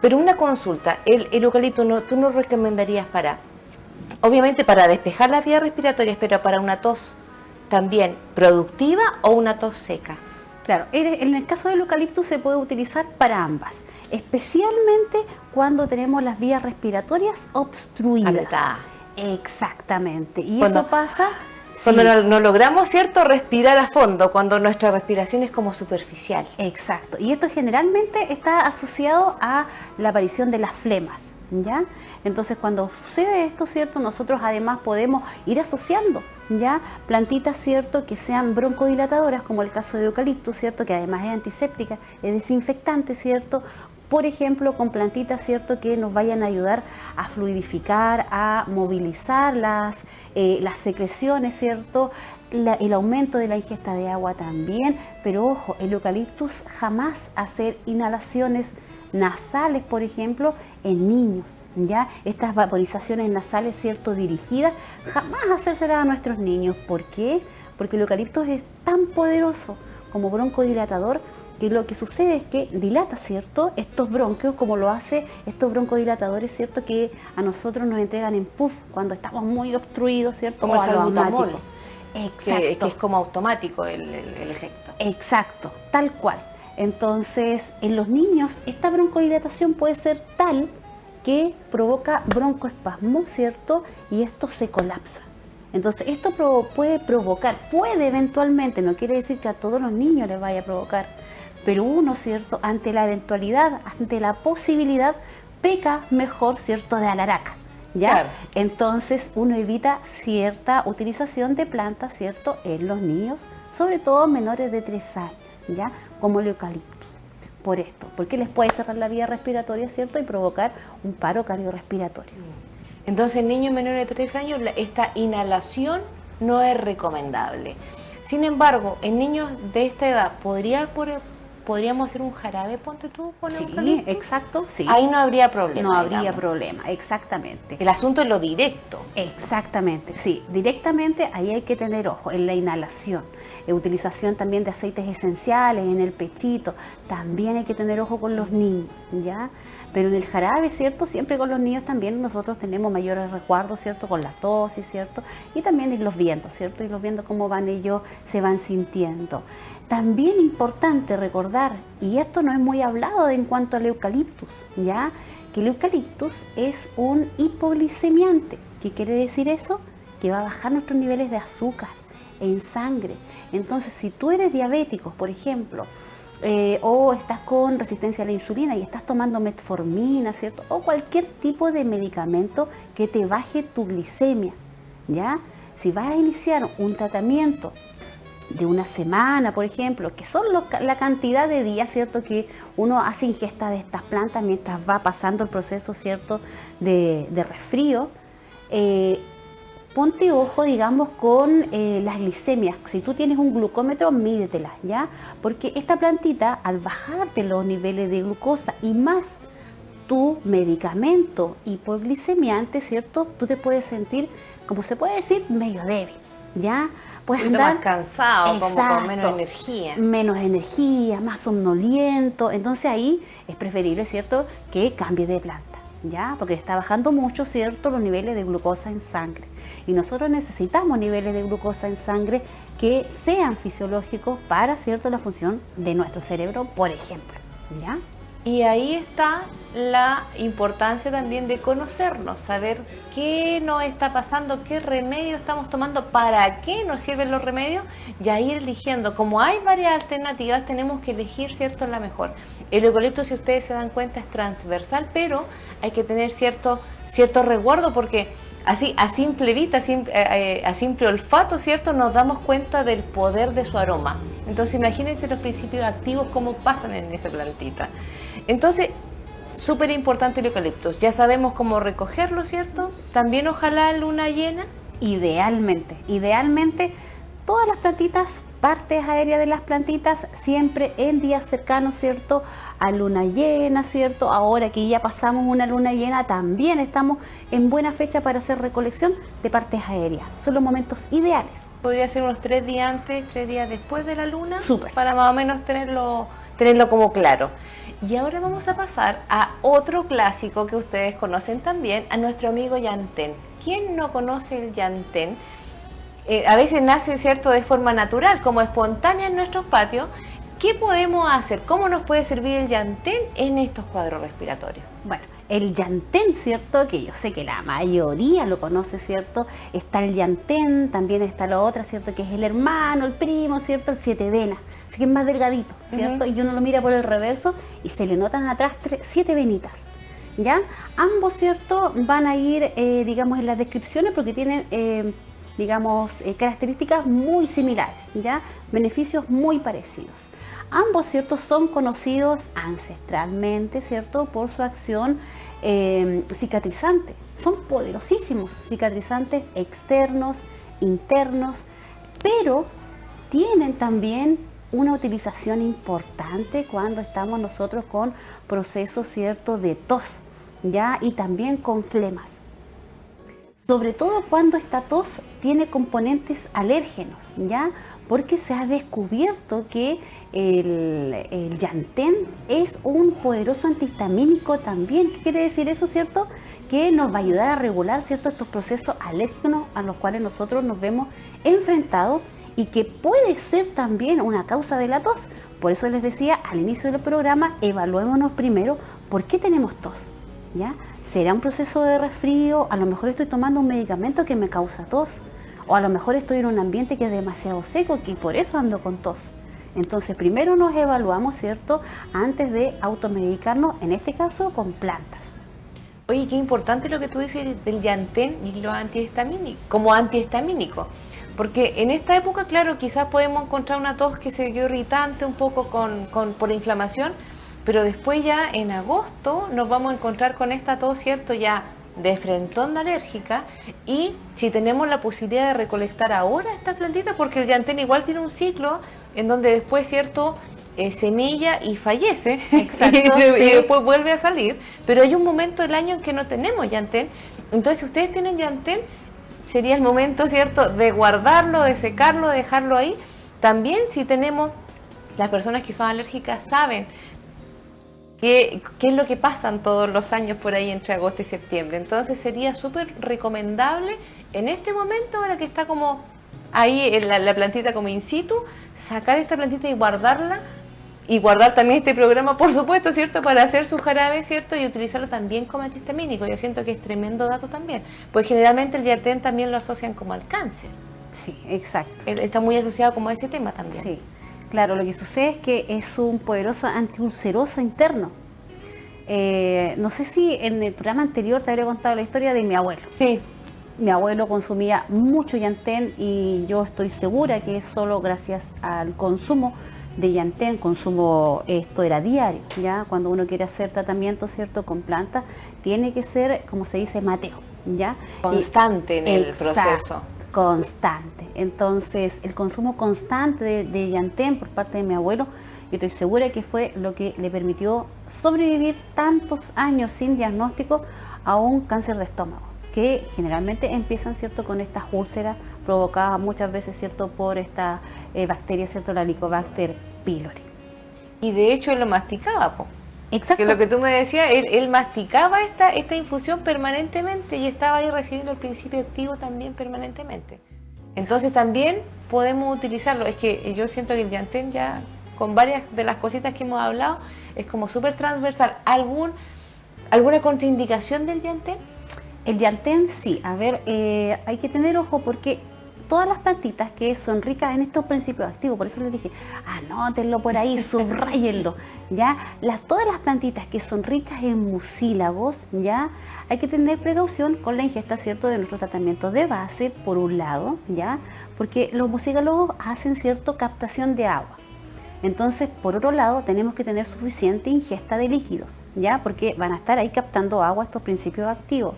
Pero una consulta, el eucalipto, ¿tú nos recomendarías obviamente para despejar las vías respiratorias, pero para una tos también productiva o una tos seca? Claro, en el caso del eucaliptus se puede utilizar para ambas, especialmente cuando tenemos las vías respiratorias obstruidas. Apretadas. Exactamente, y Cuando- eso pasa Cuando sí, no logramos, ¿cierto?, respirar a fondo, cuando nuestra respiración es como superficial. exacto, y esto generalmente está asociado a la aparición de las flemas, ¿ya? Entonces cuando sucede esto, ¿cierto?, nosotros además podemos ir asociando, ¿ya?, plantitas, ¿cierto?, que sean broncodilatadoras, como el caso de eucaliptus, ¿cierto?, que además es antiséptica, es desinfectante, ¿cierto?, por ejemplo, con plantitas, ¿cierto?, que nos vayan a ayudar a fluidificar, a movilizar las secreciones, ¿cierto?, el aumento de la ingesta de agua también, pero ojo, el eucaliptus jamás hacer inhalaciones nasales, por ejemplo, en niños, ¿ya? Estas vaporizaciones nasales, ¿cierto?, dirigidas, jamás hacérselas a nuestros niños. ¿Por qué? Porque el eucaliptus es tan poderoso como broncodilatador que lo que sucede es que dilata, ¿cierto?, estos bronquios, como lo hace estos broncodilatadores, ¿cierto?, que a nosotros nos entregan en puff cuando estamos muy obstruidos, ¿cierto?, Como el o a lo salbutamol, asmático. Exacto. que es como automático el efecto. Exacto, tal cual. Entonces, en los niños, esta broncodilatación puede ser tal que provoca broncoespasmo, ¿cierto? Y esto se colapsa. Entonces, esto puede eventualmente, no quiere decir que a todos los niños les vaya a provocar, pero uno, ¿cierto?, ante la eventualidad, ante la posibilidad, peca mejor, ¿cierto?, de alaraca, ¿ya? Claro. Entonces, uno evita cierta utilización de plantas, ¿cierto?, en los niños, sobre todo menores de 3 años, ¿ya?, como el eucaliptus. Por esto, porque les puede cerrar la vía respiratoria, ¿cierto?, y provocar un paro cardiorrespiratorio. Entonces, en niños menores de 3 años, esta inhalación no es recomendable. Sin embargo, en niños de esta edad, ¿podríamos hacer un jarabe, ponte tú, con Sí, eucalipto? exacto, sí. Ahí no habría problema. No habría digamos. problema, exactamente. El asunto es lo directo. Exactamente, sí. Directamente ahí hay que tener ojo en la inhalación. Utilización también de aceites esenciales en el pechito. También hay que tener ojo con los niños, ¿ya? Pero en el jarabe, ¿cierto? Siempre con los niños también nosotros tenemos mayores resguardos, ¿cierto? Con la tosis, ¿cierto? Y también irlos viendo, ¿cierto? Irlos viendo cómo van ellos, se van sintiendo. También importante recordar, y esto no es muy hablado en cuanto al eucaliptus, ¿ya?, que el eucaliptus es un hipoglicemiante. ¿Qué quiere decir eso? Que va a bajar nuestros niveles de azúcar en sangre. Entonces, si tú eres diabético, por ejemplo, o estás con resistencia a la insulina y estás tomando metformina, ¿cierto?, o cualquier tipo de medicamento que te baje tu glicemia, ¿ya? Si vas a iniciar un tratamiento de una semana, por ejemplo, que son la cantidad de días, ¿cierto?, que uno hace ingesta de estas plantas mientras va pasando el proceso, ¿cierto?, de resfrío, ponte ojo, digamos, con las glicemias. Si tú tienes un glucómetro, mídetelas, ¿ya? Porque esta plantita, al bajarte los niveles de glucosa y más tu medicamento hipoglicemiante, ¿cierto?, tú te puedes sentir, como se puede decir, medio débil, ¿ya? Puedes Un poquito andar más cansado, como con Exacto. menos energía. Menos energía, más somnoliento. Entonces ahí es preferible, ¿cierto?, que cambie de planta, ¿ya? Porque está bajando mucho, ¿cierto?, los niveles de glucosa en sangre. Y nosotros necesitamos niveles de glucosa en sangre que sean fisiológicos para, ¿cierto?, la función de nuestro cerebro, por ejemplo, ¿ya? Y ahí está la importancia también de conocernos, saber qué nos está pasando, qué remedio estamos tomando, para qué nos sirven los remedios, y a ir eligiendo. Como hay varias alternativas, tenemos que elegir, ¿cierto?, la mejor. El eucalipto, si ustedes se dan cuenta, es transversal, pero hay que tener cierto resguardo, porque así a simple vista, a simple olfato, ¿cierto?, nos damos cuenta del poder de su aroma. Entonces imagínense los principios activos cómo pasan en esa plantita. Entonces, súper importante el eucalipto. Ya sabemos cómo recogerlo, ¿cierto? También ojalá luna llena. Idealmente todas las plantitas, partes aéreas de las plantitas, siempre en días cercanos, ¿cierto?, a luna llena, ¿cierto? Ahora que ya pasamos una luna llena, también estamos en buena fecha para hacer recolección de partes aéreas. Son los momentos ideales. Podría ser unos 3 días antes, 3 días después de la luna. Súper. Para más o menos tenerlo como claro. Y ahora vamos a pasar a otro clásico que ustedes conocen también, a nuestro amigo llantén. ¿Quién no conoce el llantén? A veces nace, ¿cierto?, de forma natural, como espontánea en nuestros patios. ¿Qué podemos hacer? ¿Cómo nos puede servir el llantén en estos cuadros respiratorios? Bueno, el llantén, ¿cierto?, que yo sé que la mayoría lo conoce, ¿cierto? Está el llantén, también está la otra, ¿cierto?, que es el hermano, el primo, ¿cierto?, el 7 venas, así que es más delgadito, ¿cierto? Y uno lo mira por el reverso y se le notan atrás 7 venitas, ¿ya? Ambos, ¿cierto?, van a ir, digamos, en las descripciones porque tienen, características muy similares, ¿ya? Beneficios muy parecidos. Ambos, ¿cierto?, son conocidos ancestralmente, ¿cierto?, por su acción cicatrizante. Son poderosísimos cicatrizantes externos, internos, pero tienen también una utilización importante cuando estamos nosotros con procesos, ¿cierto?, de tos, ¿ya? Y también con flemas. Sobre todo cuando esta tos tiene componentes alérgenos, ¿ya? Porque se ha descubierto que el llantén es un poderoso antihistamínico también. ¿Qué quiere decir eso, cierto? Que nos va a ayudar a regular, ¿cierto?, estos procesos alérgenos a los cuales nosotros nos vemos enfrentados y que puede ser también una causa de la tos. Por eso les decía al inicio del programa, evaluémonos primero por qué tenemos tos, ¿ya? ¿Será un proceso de resfrío? A lo mejor estoy tomando un medicamento que me causa tos. O a lo mejor estoy en un ambiente que es demasiado seco y por eso ando con tos. Entonces primero nos evaluamos, ¿cierto?, antes de automedicarnos, en este caso con plantas. Oye, qué importante lo que tú dices del llantén y lo antihistamínico, como antihistamínico. Porque en esta época, claro, quizás podemos encontrar una tos que se dio irritante un poco por la inflamación, pero después ya en agosto nos vamos a encontrar con esta tos, ¿cierto?, ya de frentón alérgica, y si tenemos la posibilidad de recolectar ahora esta plantita, porque el llantén igual tiene un ciclo en donde después, ¿cierto?, semilla y fallece. Exacto, y después vuelve a salir, pero hay un momento del año en que no tenemos llantén. Entonces si ustedes tienen llantén, sería el momento, ¿cierto?, de guardarlo, de secarlo, de dejarlo ahí. También si tenemos, las personas que son alérgicas saben ¿qué es lo que pasan todos los años por ahí entre agosto y septiembre? Entonces sería súper recomendable en este momento, ahora que está como ahí la plantita como in situ, sacar esta plantita y guardarla, y guardar también este programa, por supuesto, ¿cierto?, para hacer su jarabe, ¿cierto?, y utilizarlo también como antihistamínico. Yo siento que es tremendo dato también, pues generalmente el llantén también lo asocian como al cáncer. Sí, exacto. Está muy asociado como a ese tema también. Sí. Claro, lo que sucede es que es un poderoso antiulceroso interno. No sé si en el programa anterior te habría contado la historia de mi abuelo. Sí. Mi abuelo consumía mucho llantén y yo estoy segura que es solo gracias al consumo de llantén, esto era diario, ¿ya? Cuando uno quiere hacer tratamiento, ¿cierto?, con plantas, tiene que ser, como se dice, mateo, ¿ya? Constante en el proceso. Constante. Entonces, el consumo constante de llantén por parte de mi abuelo, yo estoy segura que fue lo que le permitió sobrevivir tantos años sin diagnóstico a un cáncer de estómago, que generalmente empiezan, ¿cierto?, con estas úlceras provocadas muchas veces, ¿cierto?, por esta bacteria, ¿cierto?, la Helicobacter pylori. Y de hecho él lo masticaba, po. Exacto. Que lo que tú me decías, él masticaba esta infusión permanentemente y estaba ahí recibiendo el principio activo también permanentemente. Entonces también podemos utilizarlo. Es que yo siento que el llantén ya con varias de las cositas que hemos hablado, es como súper transversal. ¿Alguna contraindicación del llantén? El llantén sí, a ver, hay que tener ojo porque todas las plantitas que son ricas en estos principios activos, por eso les dije, anótenlo por ahí, subrayenlo, ¿ya? Todas las plantitas que son ricas en mucílagos, ¿ya? Hay que tener precaución con la ingesta, ¿cierto?, de nuestros tratamientos de base, por un lado, ¿ya? Porque los mucílagos hacen, ¿cierto?, captación de agua. Entonces, por otro lado, tenemos que tener suficiente ingesta de líquidos, ¿ya? Porque van a estar ahí captando agua estos principios activos.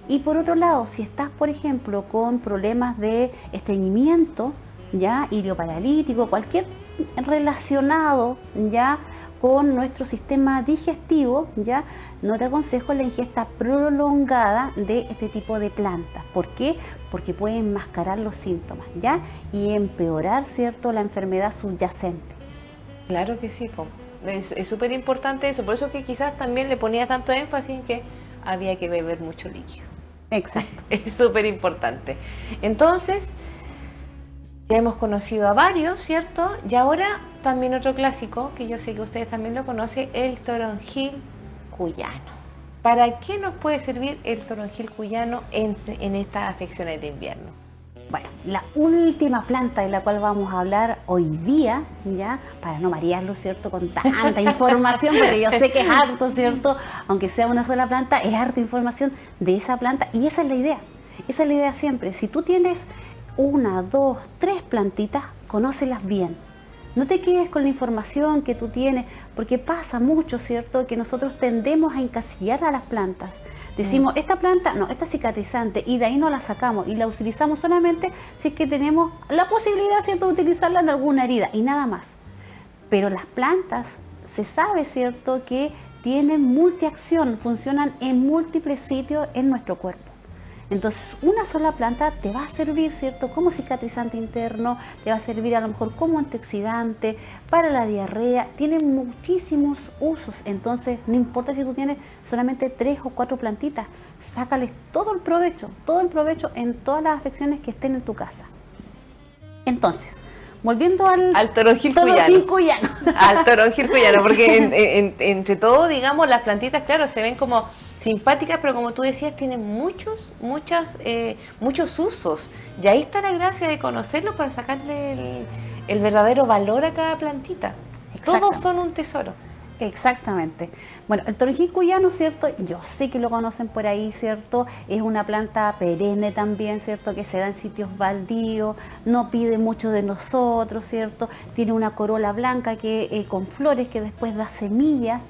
Y por otro lado, si estás, por ejemplo, con problemas de estreñimiento, ya, ilioparalítico, cualquier relacionado ya con nuestro sistema digestivo, ya, no te aconsejo la ingesta prolongada de este tipo de plantas. ¿Por qué? Porque puede enmascarar los síntomas, ya, y empeorar, ¿cierto?, la enfermedad subyacente. Claro que sí, es súper importante eso, por eso que quizás también le ponía tanto énfasis en que había que beber mucho líquido. Exacto. Es súper importante. Entonces, ya hemos conocido a varios, ¿cierto? Y ahora también otro clásico, que yo sé que ustedes también lo conocen, el toronjil cuyano. ¿Para qué nos puede servir el toronjil cuyano en estas afecciones de invierno? Bueno, la última planta de la cual vamos a hablar hoy día, ya, para no marearlo, ¿cierto?, con tanta información, porque yo sé que es harto, ¿cierto?, aunque sea una sola planta, es harta información de esa planta, y esa es la idea siempre. Si tú tienes 1, 2, 3 plantitas, conócelas bien. No te quedes con la información que tú tienes, porque pasa mucho, ¿cierto?, que nosotros tendemos a encasillar a las plantas. Decimos, esta planta, no, esta es cicatrizante, y de ahí no la sacamos y la utilizamos solamente si es que tenemos la posibilidad, ¿cierto?, de utilizarla en alguna herida y nada más. Pero las plantas, se sabe, ¿cierto?, que tienen multiacción, funcionan en múltiples sitios en nuestro cuerpo. Entonces, una sola planta te va a servir, ¿cierto?, como cicatrizante interno, te va a servir a lo mejor como antioxidante, para la diarrea, tiene muchísimos usos. Entonces, no importa si tú tienes solamente 3 o 4 plantitas, sácales todo el provecho en todas las afecciones que estén en tu casa. Entonces, volviendo al toronjil cuyano. Al toronjil cuyano, porque entre todo, digamos, las plantitas, claro, se ven como simpáticas, pero como tú decías, tienen muchos usos. Y ahí está la gracia de conocerlos para sacarle el verdadero valor a cada plantita. Todos son un tesoro. Exactamente. Bueno, el toronjil cuyano, ¿cierto? Yo sé que lo conocen por ahí, ¿cierto? Es una planta perenne también, ¿cierto? Que se da en sitios baldíos, no pide mucho de nosotros, ¿cierto? Tiene una corola blanca con flores que después da semillas.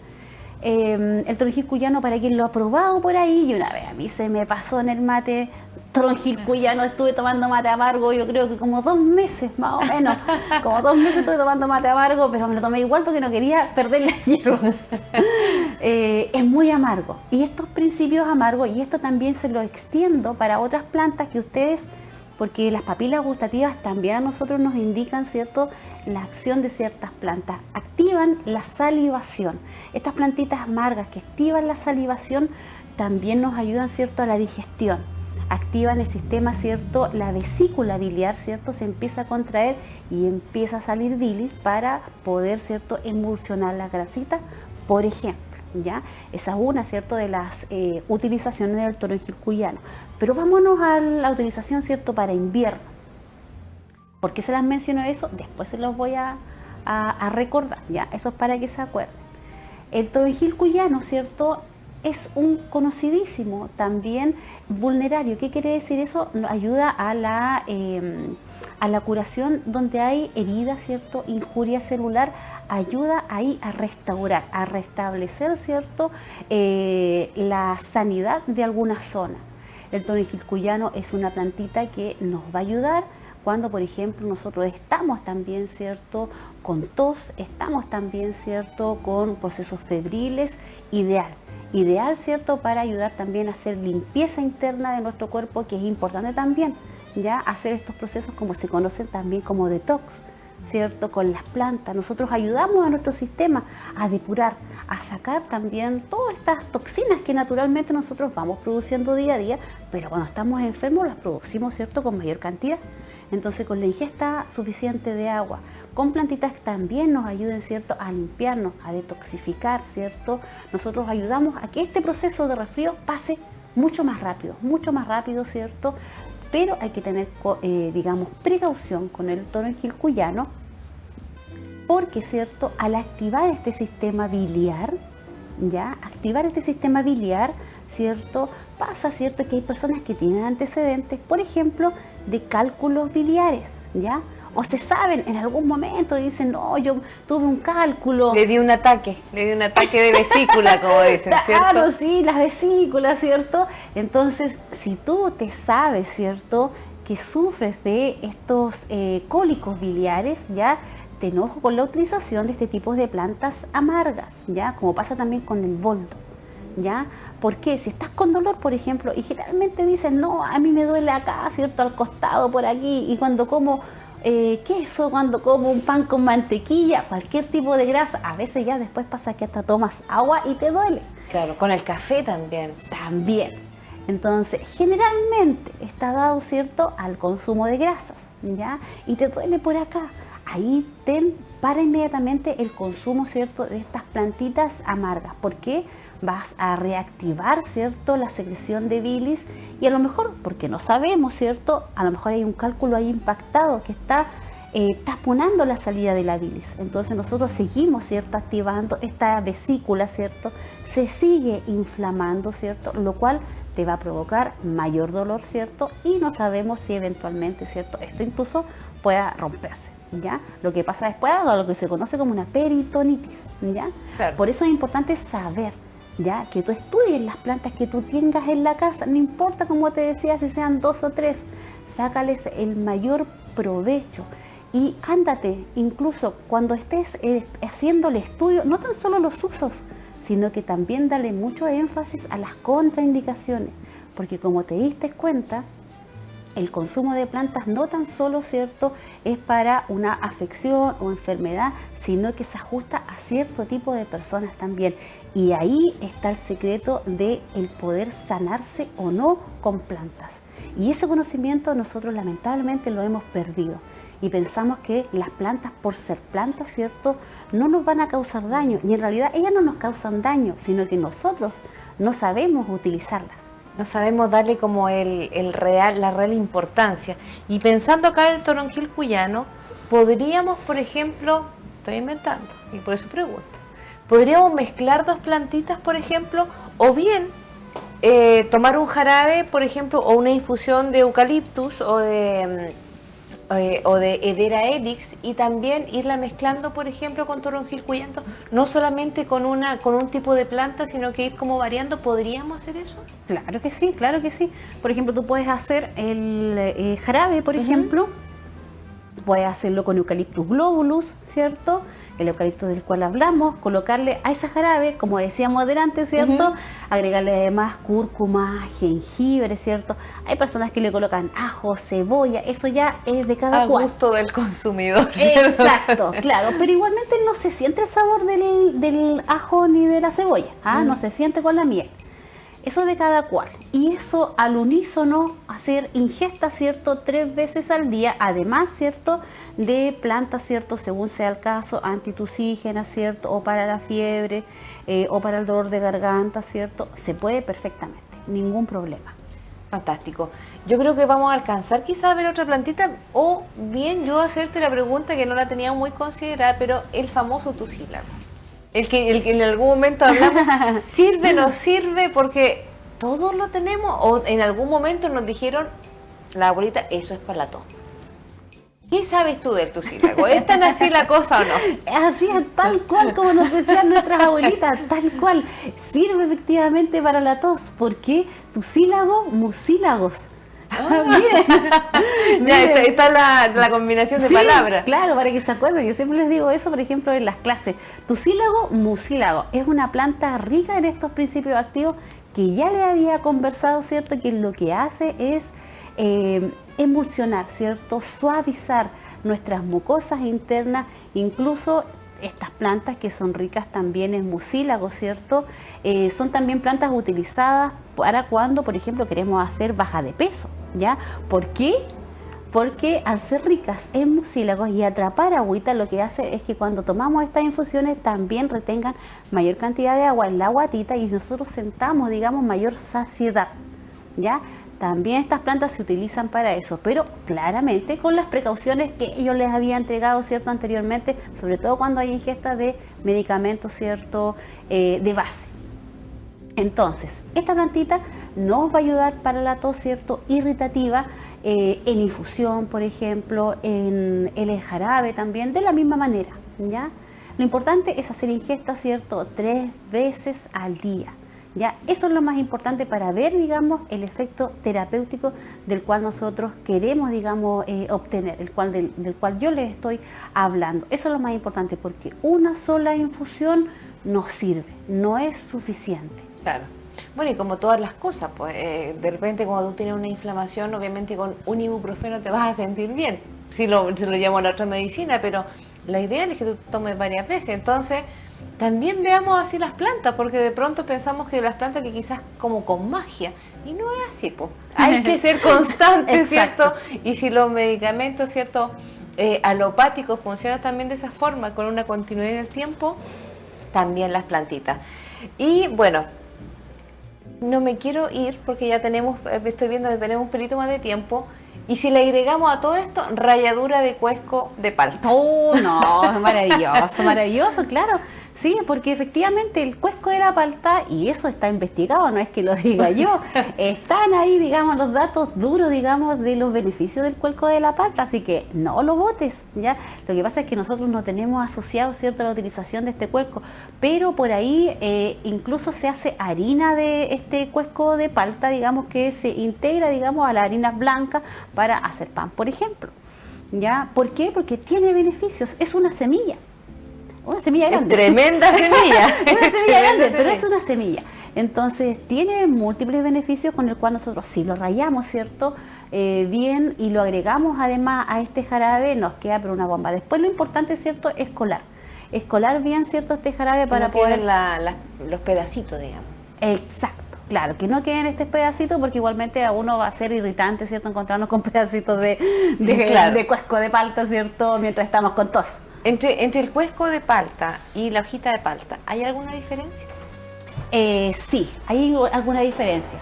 El toronjil cuyano, para quien lo ha probado por ahí, y una vez a mí se me pasó en el mate toronjil cuyano, estuve tomando mate amargo, yo creo que como 2 meses más o menos, como 2 meses estuve tomando mate amargo, pero me lo tomé igual porque no quería perder la hierba. Es muy amargo, y estos principios amargos, y esto también se lo extiendo para otras plantas que ustedes, porque las papilas gustativas también a nosotros nos indican, ¿cierto?, la acción de ciertas plantas, activan la salivación. Estas plantitas amargas que activan la salivación también nos ayudan, ¿cierto?, a la digestión. Activan el sistema, ¿cierto?, la vesícula biliar, ¿cierto?, se empieza a contraer y empieza a salir bilis para poder, ¿cierto?, emulsionar las grasitas, por ejemplo, ¿ya? Esa es una, ¿cierto?, de las utilizaciones del toronjil cuyano. Pero vámonos a la utilización, ¿cierto?, para invierno. ¿Por qué se las menciono eso? Después se los voy a recordar, ¿ya? Eso es para que se acuerden. El toronjil cuyano, ¿cierto?, es un conocidísimo también vulnerario. ¿Qué quiere decir eso? Nos ayuda a la curación donde hay heridas, ¿cierto?, injuria celular, ayuda ahí a restaurar, a restablecer, ¿cierto?, la sanidad de alguna zona. El toronjil cuyano es una plantita que nos va a ayudar cuando, por ejemplo, nosotros estamos también, ¿cierto?, con tos, estamos también, ¿cierto?, con procesos febriles, ideal, ¿cierto?, para ayudar también a hacer limpieza interna de nuestro cuerpo, que es importante también, ya, hacer estos procesos como se conocen también como detox, ¿cierto? Con las plantas. Nosotros ayudamos a nuestro sistema a depurar, a sacar también todas estas toxinas que naturalmente nosotros vamos produciendo día a día, pero cuando estamos enfermos las producimos, ¿cierto?, con mayor cantidad. Entonces, con la ingesta suficiente de agua, con plantitas que también nos ayuden, ¿cierto?, a limpiarnos, a detoxificar, ¿cierto? Nosotros ayudamos a que este proceso de resfrío pase mucho más rápido, ¿cierto? Pero hay que tener, digamos, precaución con el toronjil cuyano, porque, ¿cierto?, al activar este sistema biliar, ¿cierto?, pasa, ¿cierto?, que hay personas que tienen antecedentes, por ejemplo, de cálculos biliares, ¿ya? O se saben, en algún momento dicen, no, yo tuve un cálculo. Le di un ataque de vesícula, como dicen, ¿cierto? Claro, sí, las vesículas, ¿cierto? Entonces, si tú te sabes, ¿cierto?, que sufres de estos cólicos biliares, ¿ya?, te enojo con la utilización de este tipo de plantas amargas, ¿ya? Como pasa también con el boldo, ¿ya? Porque si estás con dolor, por ejemplo, y generalmente dicen, no, a mí me duele acá, ¿cierto?, al costado, por aquí, y cuando como queso, cuando como un pan con mantequilla, cualquier tipo de grasa, a veces ya después pasa que hasta tomas agua y te duele. Claro, con el café también. También. Entonces, generalmente está dado, ¿cierto?, al consumo de grasas, ¿ya? Y te duele por acá. Ahí para inmediatamente el consumo, ¿cierto?, de estas plantitas amargas. ¿Por qué? Vas a reactivar, ¿cierto?, la secreción de bilis, y a lo mejor, porque no sabemos, ¿cierto?, a lo mejor hay un cálculo ahí impactado que está taponando la salida de la bilis. Entonces nosotros seguimos, ¿cierto?, activando esta vesícula, ¿cierto?, se sigue inflamando, ¿cierto?, lo cual te va a provocar mayor dolor, ¿cierto?, y no sabemos si eventualmente, ¿cierto?, esto incluso pueda romperse, ¿ya? Lo que pasa después es lo que se conoce como una peritonitis, ¿ya? Claro. Por eso es importante saber, ¿ya?, que tú estudies las plantas que tú tengas en la casa, no importa, como te decía, si sean 2 o 3, sácales el mayor provecho. Y ándate, incluso cuando estés haciendo el estudio, no tan solo los usos, sino que también dale mucho énfasis a las contraindicaciones, porque como te diste cuenta, el consumo de plantas no tan solo, ¿cierto?, es para una afección o enfermedad, sino que se ajusta a cierto tipo de personas también. Y ahí está el secreto de el poder sanarse o no con plantas. Y ese conocimiento nosotros lamentablemente lo hemos perdido. Y pensamos que las plantas, por ser plantas, ¿cierto?, no nos van a causar daño. Y en realidad ellas no nos causan daño, sino que nosotros no sabemos utilizarlas. No sabemos darle como la real importancia. Y pensando acá en el toronjil cuyano, podríamos, por ejemplo, estoy inventando, y por eso pregunto, podríamos mezclar 2 plantitas, por ejemplo, o bien tomar un jarabe, por ejemplo, o una infusión de eucaliptus o de Hedera helix, y también irla mezclando, por ejemplo, con toronjil cuyano, no solamente con un tipo de planta, sino que ir como variando. ¿Podríamos hacer eso? Claro que sí, claro que sí. Por ejemplo, tú puedes hacer el jarabe, por ejemplo, puedes hacerlo con Eucalyptus globulus, ¿cierto?, el eucalipto del cual hablamos, colocarle a ese jarabe, como decíamos adelante, ¿cierto?, agregarle además cúrcuma, jengibre, ¿cierto? Hay personas que le colocan ajo, cebolla, eso ya es de cada cual. A gusto del consumidor, ¿cierto? Exacto, claro, pero igualmente no se siente el sabor del ajo ni de la cebolla, no se siente con la miel. Eso de cada cual. Y eso al unísono, hacer ingesta, ¿cierto?, 3 veces al día, además, ¿cierto?, de plantas, ¿cierto?, según sea el caso, antitusígenas, ¿cierto?, o para la fiebre, o para el dolor de garganta, ¿cierto?, se puede perfectamente, ningún problema. Fantástico. Yo creo que vamos a alcanzar quizás a ver otra plantita, o bien yo hacerte la pregunta que no la tenía muy considerada, pero el famoso tucílago. El que en algún momento hablamos, ¿sirve o no sirve? Porque todos lo tenemos, o en algún momento nos dijeron, la abuelita, eso es para la tos. ¿Qué sabes tú del tucílago? ¿Es tan así la cosa o no? Así es, tal cual como nos decían nuestras abuelitas, tal cual. Sirve efectivamente para la tos. ¿Por qué? Tucílago, mucílagos. Ya está la combinación de palabras. Claro, para que se acuerden. Yo siempre les digo eso, por ejemplo, en las clases. Tucílago, mucílago. Es una planta rica en estos principios activos que ya le había conversado, ¿cierto? Que lo que hace es emulsionar, ¿cierto?, suavizar nuestras mucosas internas, incluso estas plantas que son ricas también en mucílago, ¿cierto? Son también plantas utilizadas para cuando, por ejemplo, queremos hacer baja de peso, ¿ya? ¿Por qué? Porque al ser ricas en mucílagos y atrapar agüita, lo que hace es que cuando tomamos estas infusiones también retengan mayor cantidad de agua en la guatita y nosotros sentamos, digamos, mayor saciedad, ¿ya? También estas plantas se utilizan para eso, pero claramente con las precauciones que yo les había entregado, ¿cierto?, anteriormente, sobre todo cuando hay ingesta de medicamentos, ¿cierto?, de base. Entonces, esta plantita nos va a ayudar para la tos, ¿cierto?, irritativa, en infusión, por ejemplo, en el jarabe también, de la misma manera, ¿ya? Lo importante es hacer ingesta, ¿cierto?, 3 veces al día. ¿Ya? Eso es lo más importante para ver, digamos, el efecto terapéutico del cual nosotros queremos, digamos, obtener, del cual yo les estoy hablando. Eso es lo más importante, porque una sola infusión no sirve, no es suficiente. Claro. Bueno, y como todas las cosas, pues de repente cuando tú tienes una inflamación, obviamente con un ibuprofeno te vas a sentir bien, si lo llamo a la otra medicina, pero la idea es que tú tomes varias veces. Entonces, también veamos así las plantas, porque de pronto pensamos que las plantas que quizás como con magia, y no es así, pues. Hay que ser constante, ¿cierto? Y si los medicamentos, ¿cierto?, alopáticos funcionan también de esa forma, con una continuidad en el tiempo, también las plantitas. Y bueno, no me quiero ir porque ya tenemos, estoy viendo que tenemos un pelito más de tiempo. Y si le agregamos a todo esto, ralladura de cuesco de palta. ¡Oh, no! Maravilloso, maravilloso, claro. Sí, porque efectivamente el cuesco de la palta, y eso está investigado, no es que lo diga yo, están ahí, digamos, los datos duros, digamos, de los beneficios del cuesco de la palta, así que no lo botes, ¿ya? Lo que pasa es que nosotros no tenemos asociado, ¿cierto?, la utilización de este cuesco, pero por ahí incluso se hace harina de este cuesco de palta, digamos, que se integra, digamos, a las harinas blancas para hacer pan, por ejemplo, ¿ya? ¿Por qué? Porque tiene beneficios, es una semilla. Una semilla grande. Tremenda semilla. Una semilla grande, pero es una semilla. Entonces, tiene múltiples beneficios con el cual nosotros, si lo rayamos, ¿cierto?, bien, y lo agregamos además a este jarabe, nos queda pero una bomba. Después lo importante, ¿cierto?, es colar. Es colar bien, ¿cierto?, este jarabe para poder... los pedacitos, digamos. Exacto. Claro, que no queden este pedacito porque igualmente a uno va a ser irritante, ¿cierto?, encontrarnos con pedacitos de cuesco de palta, ¿cierto?, mientras estamos con tos. Entre el cuesco de palta y la hojita de palta, ¿hay alguna diferencia? Sí, hay alguna diferencia.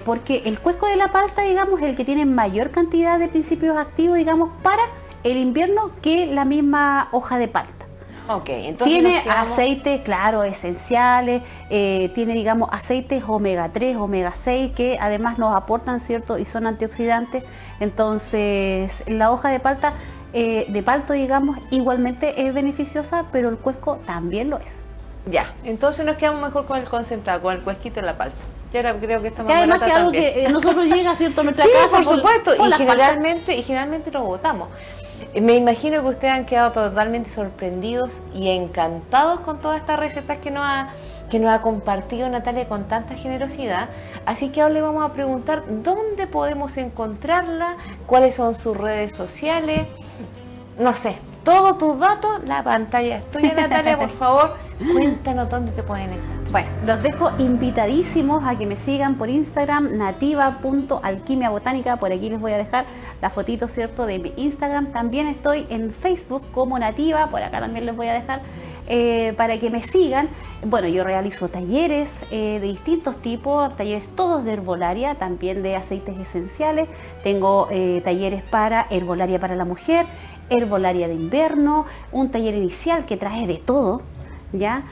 Porque el cuesco de la palta, digamos, es el que tiene mayor cantidad de principios activos, digamos, para el invierno que la misma hoja de palta. Ok, entonces tiene aceites, claro, esenciales, tiene, digamos, aceites omega 3, omega 6, que además nos aportan, ¿cierto?, y son antioxidantes. Entonces, la hoja de palta, de palto, digamos, igualmente es beneficiosa, pero el cuesco también lo es. Ya, entonces nos quedamos mejor con el concentrado, con el cuesquito de la palta. Ya ahora creo que está más además barata que algo también. que nosotros llega, ¿cierto?, a nuestra sí, casa. por supuesto, y generalmente lo botamos. Me imagino que ustedes han quedado totalmente sorprendidos y encantados con todas estas recetas que nos ha compartido Natalia con tanta generosidad. Así que ahora le vamos a preguntar dónde podemos encontrarla, cuáles son sus redes sociales, no sé, todos tus datos, la pantalla es tuya, Natalia, por favor, cuéntanos dónde te pueden encontrar. Bueno, los dejo invitadísimos a que me sigan por Instagram, nativa.alquimiabotánica. Por aquí les voy a dejar la fotito, ¿cierto?, de mi Instagram. También estoy en Facebook como Nativa, por acá también les voy a dejar para que me sigan. Bueno, yo realizo talleres de distintos tipos, talleres todos de herbolaria, también de aceites esenciales. Tengo talleres para herbolaria para la mujer, herbolaria de invierno, un taller inicial que trae de todo, ¿ya?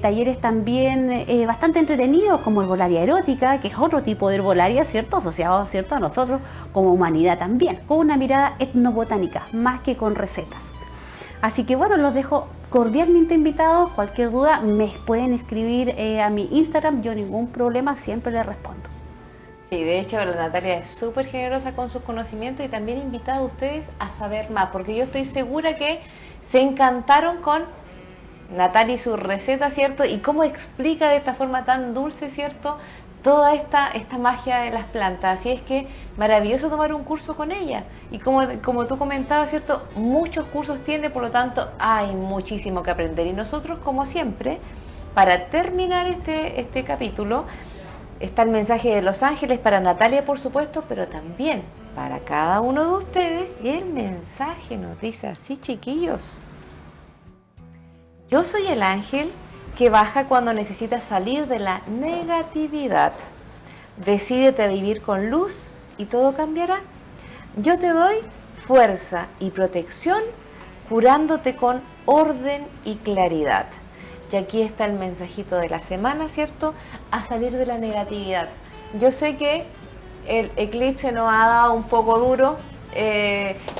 Talleres también bastante entretenidos como herbolaria erótica, que es otro tipo de herbolaria, ¿cierto?, asociado, ¿cierto?, a nosotros como humanidad también, con una mirada etnobotánica, más que con recetas. Así que bueno, los dejo cordialmente invitados. Cualquier duda me pueden escribir a mi Instagram, yo ningún problema, siempre les respondo. Sí, de hecho la Natalia es súper generosa con sus conocimientos y también invitado a ustedes a saber más, porque yo estoy segura que se encantaron con Natalia y su receta, ¿cierto? Y cómo explica de esta forma tan dulce, ¿cierto?, toda esta magia de las plantas. Así es que maravilloso tomar un curso con ella. Y como tú comentabas, ¿cierto? Muchos cursos tiene, por lo tanto hay muchísimo que aprender. Y nosotros, como siempre, para terminar este capítulo, está el mensaje de los ángeles para Natalia, por supuesto, pero también para cada uno de ustedes. Y el mensaje nos dice así, chiquillos: yo soy el ángel que baja cuando necesitas salir de la negatividad. Decídete a vivir con luz y todo cambiará. Yo te doy fuerza y protección, curándote con orden y claridad. Y aquí está el mensajito de la semana, ¿cierto? A salir de la negatividad. Yo sé que el eclipse nos ha dado un poco duro,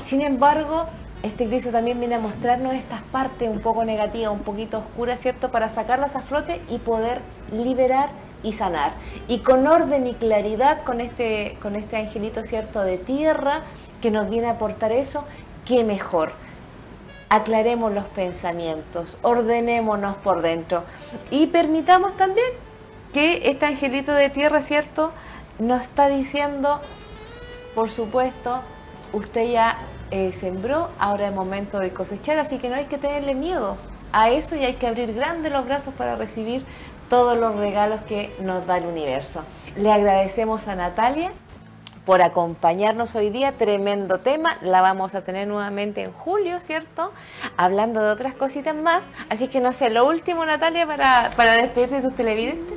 sin embargo, este eclipse también viene a mostrarnos estas partes un poco negativas, un poquito oscuras, ¿cierto? Para sacarlas a flote y poder liberar y sanar. Y con orden y claridad, con este angelito, ¿cierto? De tierra, que nos viene a aportar eso, qué mejor. Aclaremos los pensamientos, ordenémonos por dentro y permitamos también que este angelito de tierra, ¿cierto? Nos está diciendo, por supuesto, usted ya sembró, ahora es momento de cosechar, así que no hay que tenerle miedo a eso y hay que abrir grandes los brazos para recibir todos los regalos que nos da el universo. Le agradecemos a Natalia por acompañarnos hoy día, tremendo tema, la vamos a tener nuevamente en julio, ¿cierto? Hablando de otras cositas más, así que no sé, lo último, Natalia, para despedirte de tus televidentes.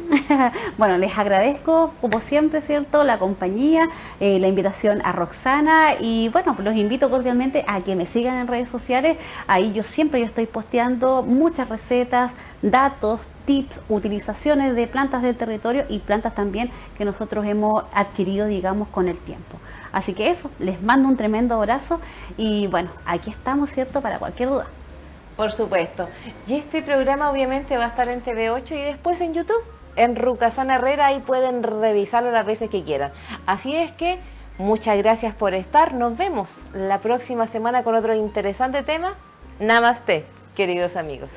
Bueno, les agradezco, como siempre, ¿cierto?, la compañía, la invitación a Roxana y bueno, los invito cordialmente a que me sigan en redes sociales, ahí yo estoy posteando muchas recetas, datos, tips, utilizaciones de plantas del territorio y plantas también que nosotros hemos adquirido, digamos, con el tiempo. Así que eso, les mando un tremendo abrazo y bueno, aquí estamos, ¿cierto?, para cualquier duda. Por supuesto. Y este programa obviamente va a estar en TV8 y después en YouTube, en Rucasana Herrera, ahí pueden revisarlo las veces que quieran. Así es que muchas gracias por estar, nos vemos la próxima semana con otro interesante tema. Namaste, queridos amigos.